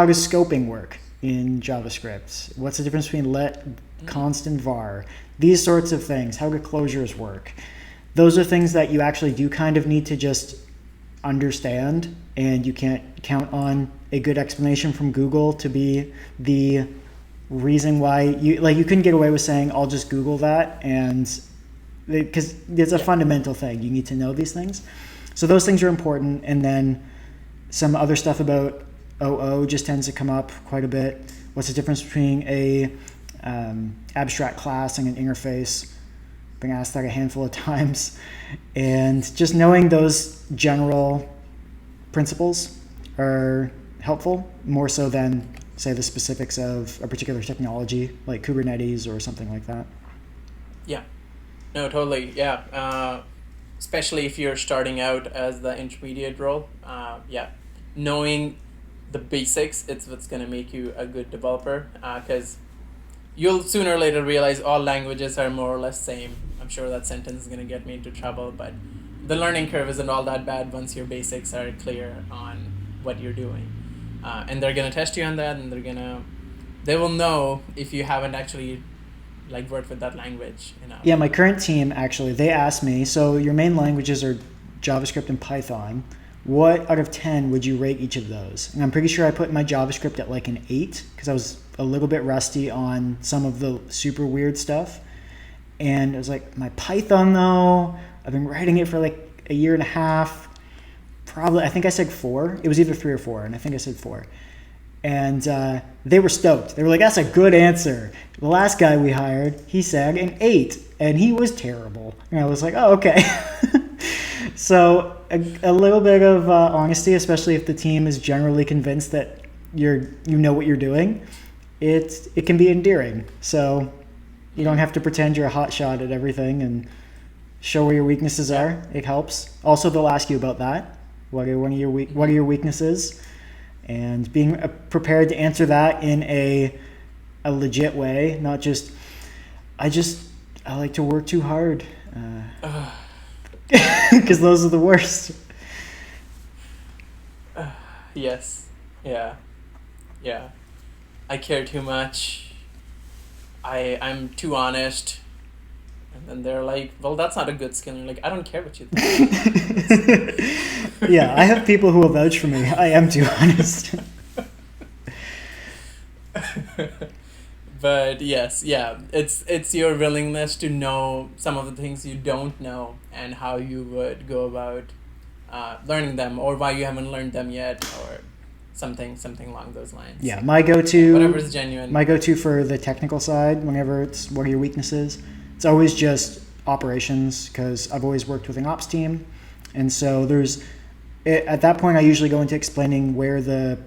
does scoping work in JavaScript? What's the difference between let, const, and var? These sorts of things. How do closures work? Those are things that you actually do kind of need to just understand, and you can't count on a good explanation from Google to be the reason why you couldn't get away with saying, I'll just Google that, and because it's a fundamental thing. You need to know these things. So those things are important. And then some other stuff about OO just tends to come up quite a bit. What's the difference between a abstract class and an interface? I've been asked that a handful of times. And just knowing those general principles are helpful, more so than, say, the specifics of a particular technology like Kubernetes or something like that. Yeah. No, totally. Yeah. Especially if you're starting out as the intermediate role. Yeah. Knowing the basics, it's what's going to make you a good developer, because you'll sooner or later realize all languages are more or less same. I'm sure that sentence is going to get me into trouble, but the learning curve isn't all that bad once your basics are clear on what you're doing. And they're going to test you on that, and they will know if you haven't actually worked with that language. Yeah, my current team, actually, they asked me, so your main languages are JavaScript and Python. What out of 10 would you rate each of those? And I'm pretty sure I put my JavaScript at like an 8, because I was a little bit rusty on some of the super weird stuff. And I was like, my Python though, I've been writing it for like a year and a half. Probably, I think I said 4. It was either 3 or 4, and I think I said 4. And they were stoked. They were like, that's a good answer. The last guy we hired, he said an 8, and he was terrible. And I was like, oh, okay. So a little bit of honesty, especially if the team is generally convinced that you know what you're doing, it can be endearing. So you don't have to pretend you're a hot shot at everything and show where your weaknesses are. It helps. Also, they'll ask you about that. What are your weaknesses? And being prepared to answer that in a legit way, not just I like to work too hard, because those are the worst. Yes. Yeah. I care too much. I'm too honest. And then they're like, well, that's not a good skill. And you're like, I don't care what you think. Yeah, I have people who will vouch for me. I am too honest. But yes, yeah, it's your willingness to know some of the things you don't know and how you would go about learning them, or why you haven't learned them yet, or something along those lines. Yeah, my go-to, whatever's genuine. My go-to for the technical side, whenever it's what are your weaknesses, it's always just operations, because I've always worked with an ops team. And so at that point, I usually go into explaining where the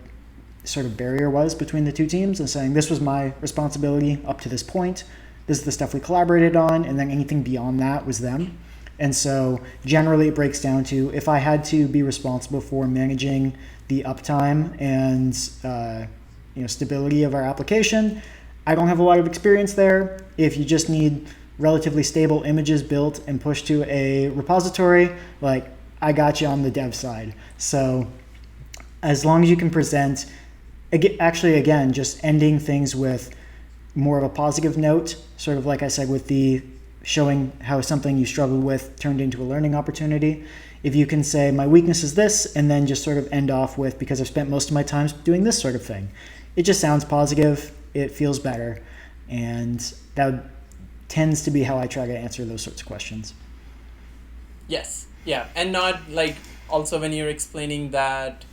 sort of barrier was between the two teams and saying, this was my responsibility up to this point. This is the stuff we collaborated on. And then anything beyond that was them. And so generally it breaks down to, if I had to be responsible for managing the uptime and stability of our application, I don't have a lot of experience there. If you just need relatively stable images built and pushed to a repository, like, I got you on the dev side. So as long as you can present, actually, again, just ending things with more of a positive note, sort of like I said, with the showing how something you struggled with turned into a learning opportunity. If you can say, my weakness is this, and then just sort of end off with, because I've spent most of my time doing this sort of thing. It just sounds positive. It feels better. And that tends to be how I try to answer those sorts of questions. Yes. Yeah. And not like, also when you're explaining that,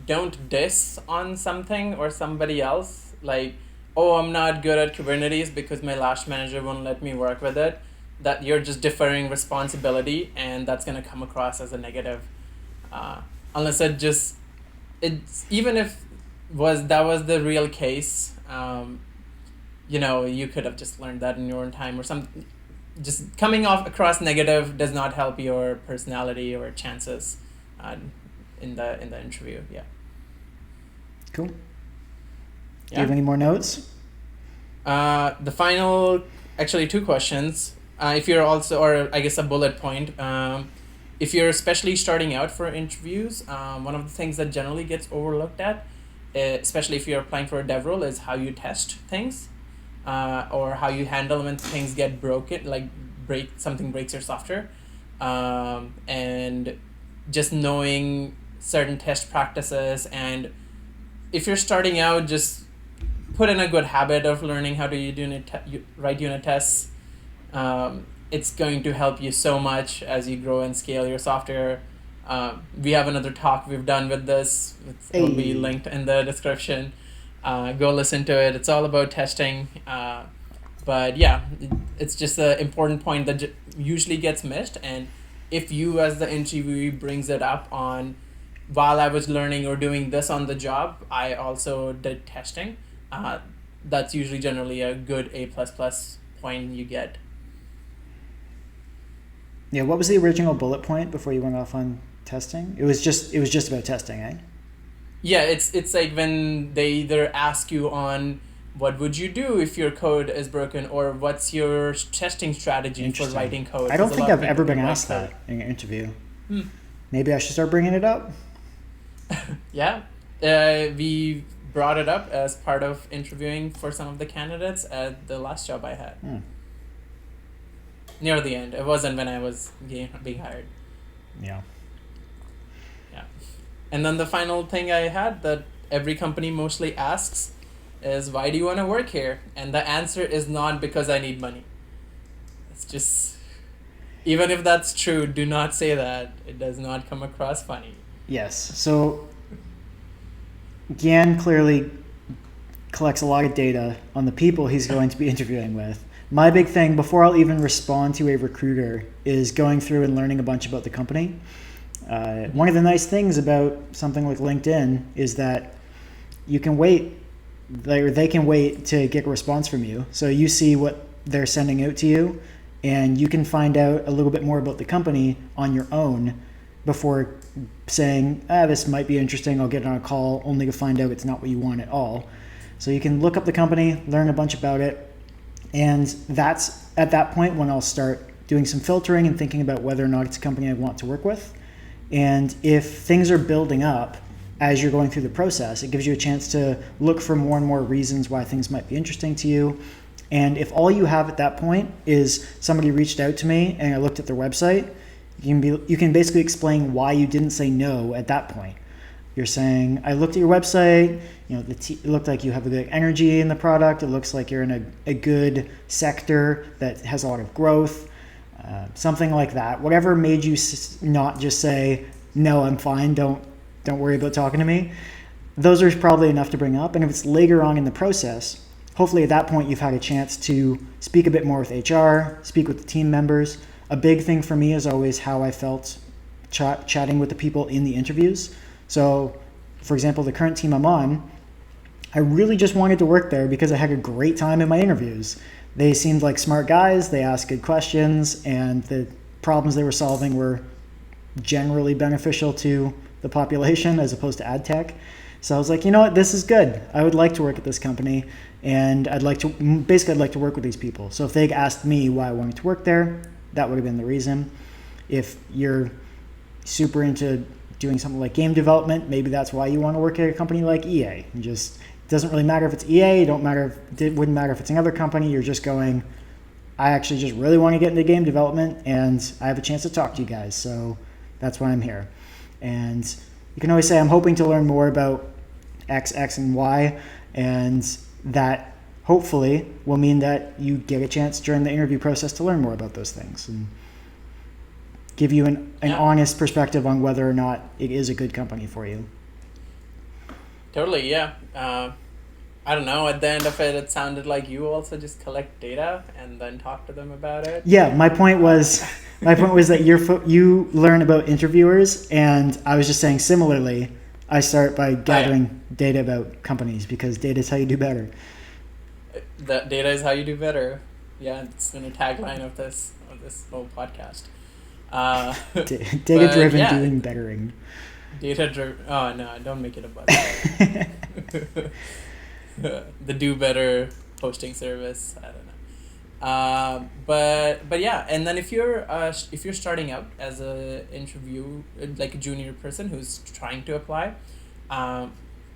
don't diss on something or somebody else. Like, oh, I'm not good at Kubernetes because my last manager won't let me work with it. That you're just deferring responsibility, and that's going to come across as a negative. Unless it's even if that was the real case, you could have just learned that in your own time or something. Just coming off across negative does not help your personality or chances in the interview. Yeah. Cool. Yeah. Do you have any more notes? The final, actually 2 questions. If you're also, or I guess a bullet point, if you're especially starting out for interviews, one of the things that generally gets overlooked at, especially if you're applying for a dev role, is how you test things, or how you handle when things get broken, like something breaks your software, and just knowing certain test practices. And if you're starting out, just put in a good habit of learning how to write unit tests. It's going to help you so much as you grow and scale your software. We have another talk we've done with this. It will be linked in the description. Go listen to it. It's all about testing. But yeah, it's just an important point that usually gets missed. And if you as the interviewee brings it up on, while I was learning or doing this on the job, I also did testing, that's usually generally a good A++ point you get. Yeah, what was the original bullet point before you went off on testing? It was just about testing, eh? Yeah, it's like when they either ask you on what would you do if your code is broken, or what's your testing strategy for writing code. I don't think I've ever been asked that in an interview. Maybe I should start bringing it up. Yeah, we brought it up as part of interviewing for some of the candidates at the last job I had. Near the end. It wasn't when I was being hired. Yeah. And then the final thing I had that every company mostly asks is, why do you want to work here? And the answer is not because I need money. It's just, even if that's true, do not say that. It does not come across funny. Yes. So Gyan clearly collects a lot of data on the people he's going to be interviewing with. My big thing, before I'll even respond to a recruiter, is going through and learning a bunch about the company. One of the nice things about something like LinkedIn is that you can wait, they can wait to get a response from you. So you see what they're sending out to you, and you can find out a little bit more about the company on your own before saying, this might be interesting, I'll get on a call, only to find out it's not what you want at all. So you can look up the company, learn a bunch about it, and that's at that point when I'll start doing some filtering and thinking about whether or not it's a company I want to work with. And if things are building up as you're going through the process, it gives you a chance to look for more and more reasons why things might be interesting to you. And if all you have at that point is somebody reached out to me and I looked at their website, you can basically explain why you didn't say no at that point. You're saying, I looked at your website, it looked like you have a good energy in the product. It looks like you're in a good sector that has a lot of growth, something like that. Whatever made you not just say, no, I'm fine, don't worry about talking to me. Those are probably enough to bring up. And if it's later on in the process, hopefully at that point you've had a chance to speak a bit more with HR, speak with the team members. A big thing for me is always how I felt chatting with the people in the interviews. So, for example, the current team I'm on, I really just wanted to work there because I had a great time in my interviews. They seemed like smart guys, they asked good questions, and the problems they were solving were generally beneficial to the population as opposed to ad tech. So I was like, you know what, this is good. I would like to work at this company, and I'd like to work with these people. So if they asked me why I wanted to work there, that would have been the reason. If you're super into doing something like game development, maybe that's why you want to work at a company like EA. It doesn't really matter if it's EA, it wouldn't matter if it's another company. You're just going, I actually just really want to get into game development and I have a chance to talk to you guys, so that's why I'm here. And you can always say, I'm hoping to learn more about X, and Y, and that hopefully will mean that you get a chance during the interview process to learn more about those things and give you an honest perspective on whether or not it is a good company for you. Totally, yeah. I don't know, at the end of it sounded like you also just collect data and then talk to them about it. Yeah, my point was that you learn about interviewers, and I was just saying similarly, I start by gathering data about companies because data is how you do better. That data is how you do better. Yeah, it's been a tagline of this whole podcast. Data-driven doing bettering. Data-driven. Oh no! Don't make it a buzz. The do better hosting service. I don't know. But yeah, and then if you're starting out as a interview, like a junior person who's trying to apply,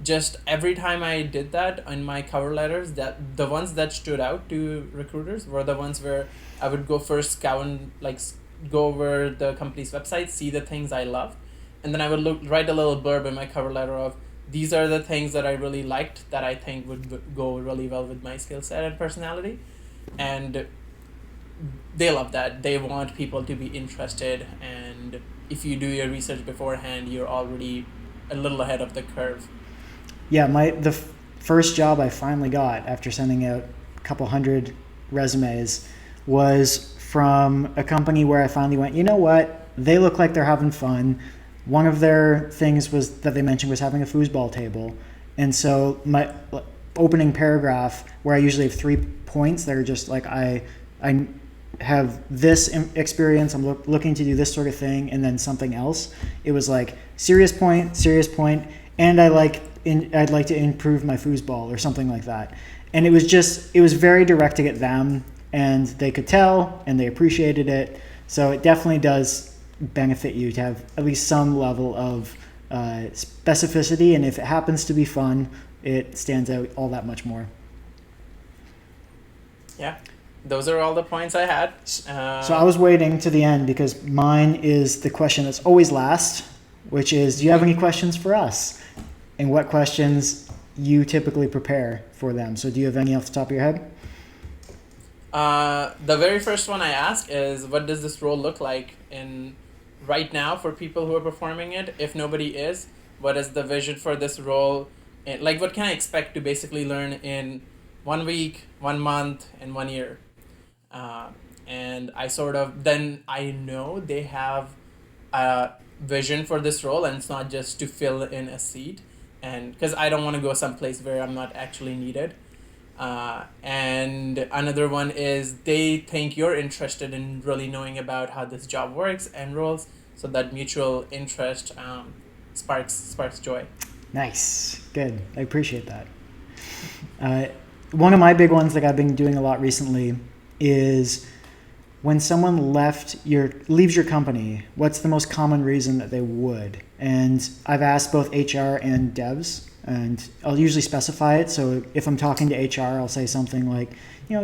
just every time I did that in my cover letters, that the ones that stood out to recruiters were the ones where I would go first scout and go over the company's website, see the things I loved, and then I would write a little blurb in my cover letter of, these are the things that I really liked that I think would go really well with my skill set and personality. And they love that. They want people to be interested, and if you do your research beforehand, you're already a little ahead of the curve. Yeah, the first job I finally got after sending out a couple hundred resumes was from a company where I finally went, you know what, they look like they're having fun. One of their things that they mentioned was having a foosball table. And so my opening paragraph, where I usually have 3 points that are just like, I have this experience, I'm looking to do this sort of thing, and then something else. It was like, serious point, and I'd like to improve my foosball or something like that. And it was very directed at them, and they could tell, and they appreciated it. So it definitely does benefit you to have at least some level of specificity, and if it happens to be fun, it stands out all that much more. Yeah, those are all the points I had. So I was waiting to the end because mine is the question that's always last, which is, do you have any questions for us? And what questions you typically prepare for them. So do you have any off the top of your head? The very first one I ask is, what does this role look like in right now for people who are performing it? If nobody is, what is the vision for this role? And like, what can I expect to basically learn in 1 week, 1 month, and 1 year? Uh, and I sort of then I know they have a vision for this role, and it's not just to fill in a seat, and because I don't want to go someplace where I'm not actually needed. And another one is they think you're interested in really knowing about how this job works and roles, so that mutual interest sparks joy. Nice. Good. I appreciate that. One of my big ones that I've been doing a lot recently is when someone leaves your company, what's the most common reason that they would? And I've asked both HR and devs, and I'll usually specify it. So if I'm talking to HR, I'll say something like,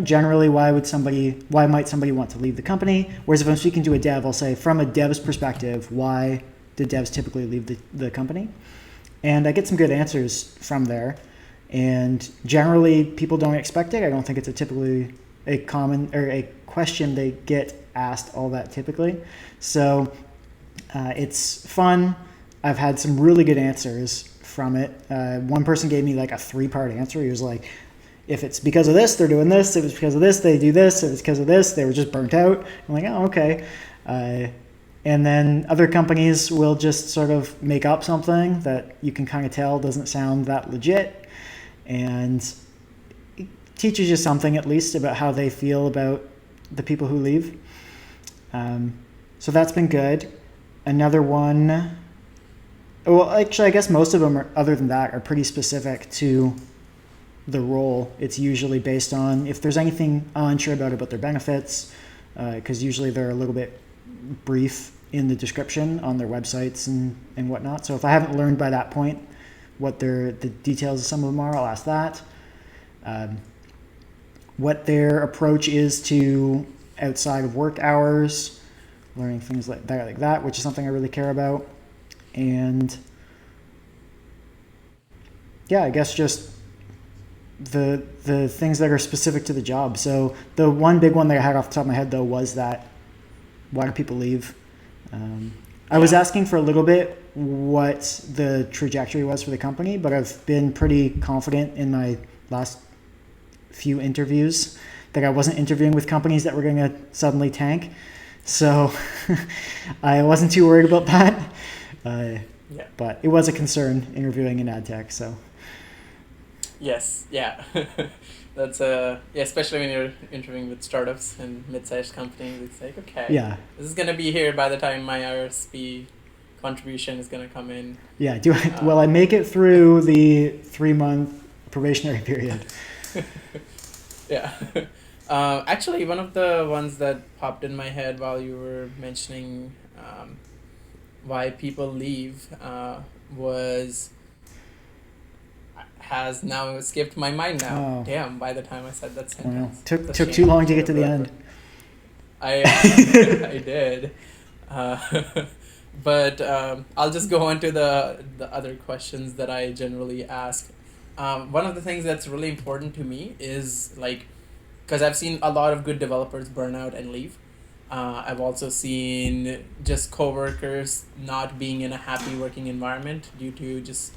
generally, why might somebody want to leave the company? Whereas if I'm speaking to a dev, I'll say, from a dev's perspective, why do devs typically leave the company? And I get some good answers from there. And generally, people don't expect it. I don't think it's a common or a question they get asked all that typically. So it's fun. I've had some really good answers from it. One person gave me like a 3-part answer. He was like, if it's because of this, they're doing this. If it's because of this, they do this. If it's because of this, they were just burnt out. I'm like, oh, okay. And then other companies will just sort of make up something that you can kind of tell doesn't sound that legit. And it teaches you something at least about how they feel about the people who leave. So that's been good. Another one, well, actually, I guess most of them, other than that, are pretty specific to the role. It's usually based on if there's anything unsure about their benefits, because usually they're a little bit brief in the description on their websites and whatnot. So if I haven't learned by that point what the details of some of them are, I'll ask that. What their approach is to outside of work hours, learning things like that, which is something I really care about. And yeah, I guess just the things that are specific to the job. So the one big one that I had off the top of my head though was that why do people leave? I was asking for a little bit what the trajectory was for the company, but I've been pretty confident in my last few interviews that I wasn't interviewing with companies that were going to suddenly tank. So I wasn't too worried about that. But it was a concern interviewing in ad tech. So Yes, yeah. That's especially when you're interviewing with startups and mid-sized companies, it's like, okay, this is gonna be here by the time my RSP contribution is gonna come in. Yeah, will I make it through the 3-month probationary period? Yeah. Actually, one of the ones that popped in my head while you were mentioning why people leave has now escaped my mind now. Oh. Damn, by the time I said that sentence. Well, took too long to get to the end. I did. But I'll just go on to the other questions that I generally ask. One of the things that's really important to me is because I've seen a lot of good developers burn out and leave. I've also seen just coworkers not being in a happy working environment due to just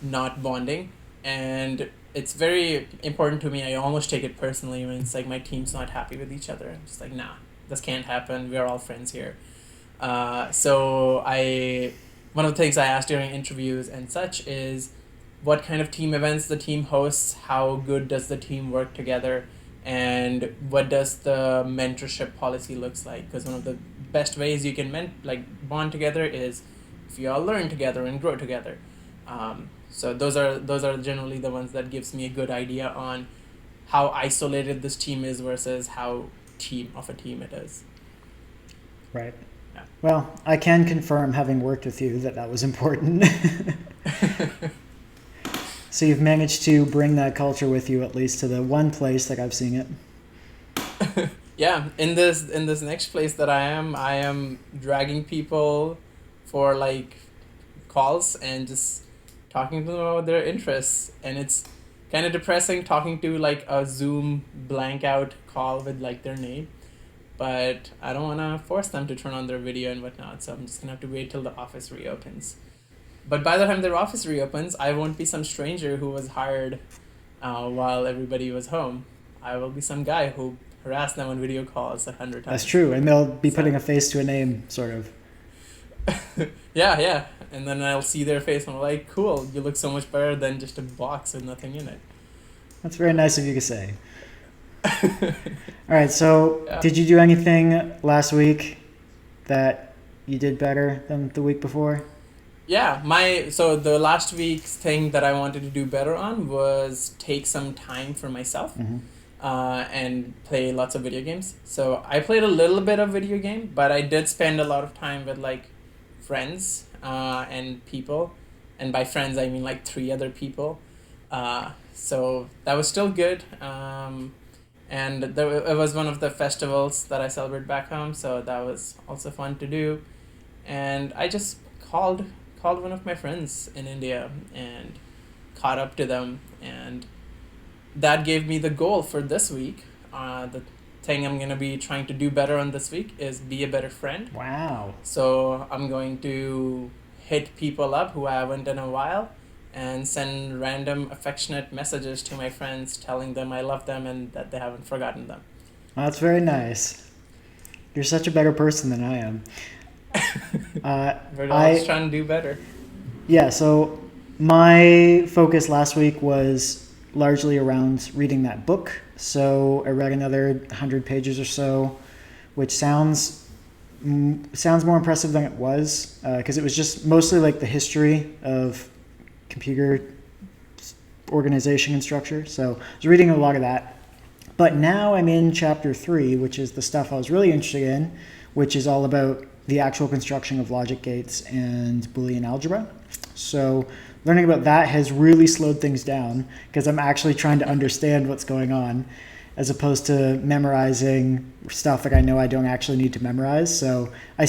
not bonding. And it's very important to me. I almost take it personally when it's like my team's not happy with each other. I'm just like, nah, this can't happen. We're all friends here. So one of the things I ask during interviews and such is what kind of team events the team hosts, how good does the team work together, and what does the mentorship policy looks like. Because one of the best ways you can bond together is if you all learn together and grow together. So those are generally the ones that gives me a good idea on how isolated this team is versus how team it is. Right. Yeah. Well, I can confirm, having worked with you, that was important. So you've managed to bring that culture with you at least to the one place that I've seen it. Yeah, in this next place that I am dragging people for calls and just talking to them about their interests, and it's kind of depressing talking to like a Zoom blank out call with like their name. But I don't want to force them to turn on their video and whatnot, so I'm just gonna have to wait till the office reopens. But by the time their office reopens, I won't be some stranger who was hired while everybody was home. I will be some guy who harassed them on video calls 100 times. That's true, and they'll be putting a face to a name, sort of. Yeah. And then I'll see their face and I'm like, cool, you look so much better than just a box with nothing in it. That's very nice of you to say. All right, so Did you do anything last week that you did better than the week before? Yeah, so the last week's thing that I wanted to do better on was take some time for myself. And play lots of video games. So I played a little bit of video game, but I did spend a lot of time with like friends and people, and by friends I mean like 3 other people. So that was still good. And it was one of the festivals that I celebrate back home, so that was also fun to do. And I just called one of my friends in India and caught up to them, and that gave me the goal for this week. The thing I'm going to be trying to do better on this week is be a better friend. Wow. So I'm going to hit people up who I haven't in a while and send random affectionate messages to my friends telling them I love them and that they haven't forgotten them. Well, that's very nice. You're such a better person than I am. We're always trying to do better. Yeah, so my focus last week was largely around reading that book. So I read another 100 pages or so, which sounds more impressive than it was, because it was just mostly like the history of computer organization and structure. So I was reading a lot of that. But now I'm in chapter 3, which is the stuff I was really interested in, which is all about the actual construction of logic gates and Boolean algebra. So learning about that has really slowed things down because I'm actually trying to understand what's going on as opposed to memorizing stuff that I know I don't actually need to memorize. So I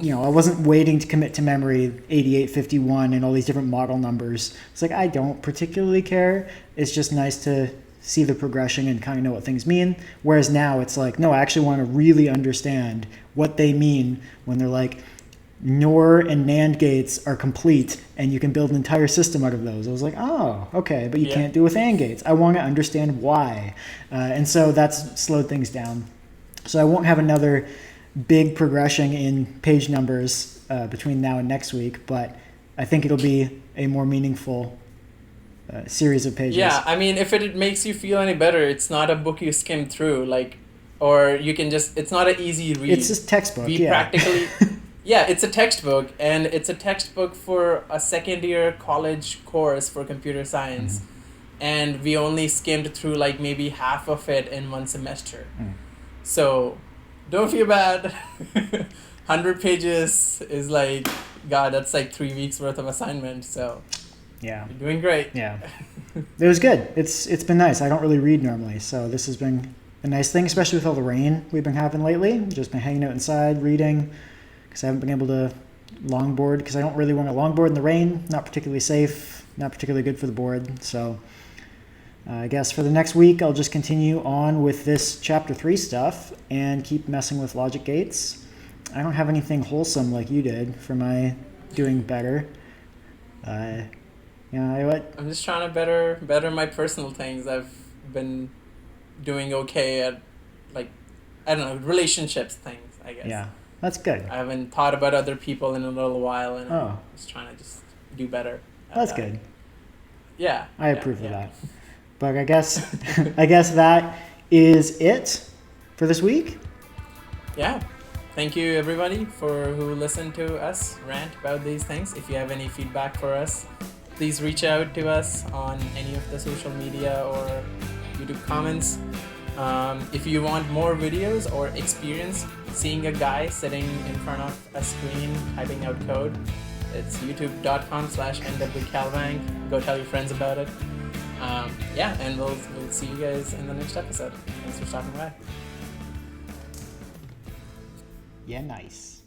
wasn't waiting to commit to memory 8851 and all these different model numbers. It's like, I don't particularly care. It's just nice to see the progression and kind of know what things mean. Whereas now it's like, no, I actually want to really understand what they mean when they're like, NOR and NAND gates are complete and you can build an entire system out of those. I was like, oh, okay, but you can't do it with AND gates. I want to understand why. And so that's slowed things down. So I won't have another big progression in page numbers between now and next week, but I think it'll be a more meaningful series of pages. Yeah, I mean, if it makes you feel any better, it's not a book you skim through, or you can just, it's not an easy read. It's just textbook, practically... Yeah, it's a textbook, and it's a textbook for a second-year college course for computer science. Mm-hmm. And we only skimmed through like maybe half of it in one semester. So don't feel bad. 100 pages is like, God, that's like 3 weeks worth of assignment. So yeah, you're doing great. Yeah, it was good. It's been nice. I don't really read normally, so this has been a nice thing, especially with all the rain we've been having lately. Just been hanging out inside reading. Because I haven't been able to longboard, because I don't really want to longboard in the rain. Not particularly safe, not particularly good for the board. So I guess for the next week, I'll just continue on with this chapter 3 stuff and keep messing with logic gates. I don't have anything wholesome like you did for my doing better. I'm just trying to better my personal things. I've been doing okay at, like, I don't know, relationships things, I guess. Yeah. That's good. I haven't thought about other people in a little while, and I'm just trying to just do better. That's good. Yeah. I approve of that. But I guess that is it for this week. Yeah. Thank you, everybody, who listened to us rant about these things. If you have any feedback for us, please reach out to us on any of the social media or YouTube comments. If you want more videos or experience seeing a guy sitting in front of a screen typing out code, it's youtube.com/nwcalvang. Go tell your friends about it. And we'll see you guys in the next episode. Thanks for stopping by. Yeah, nice.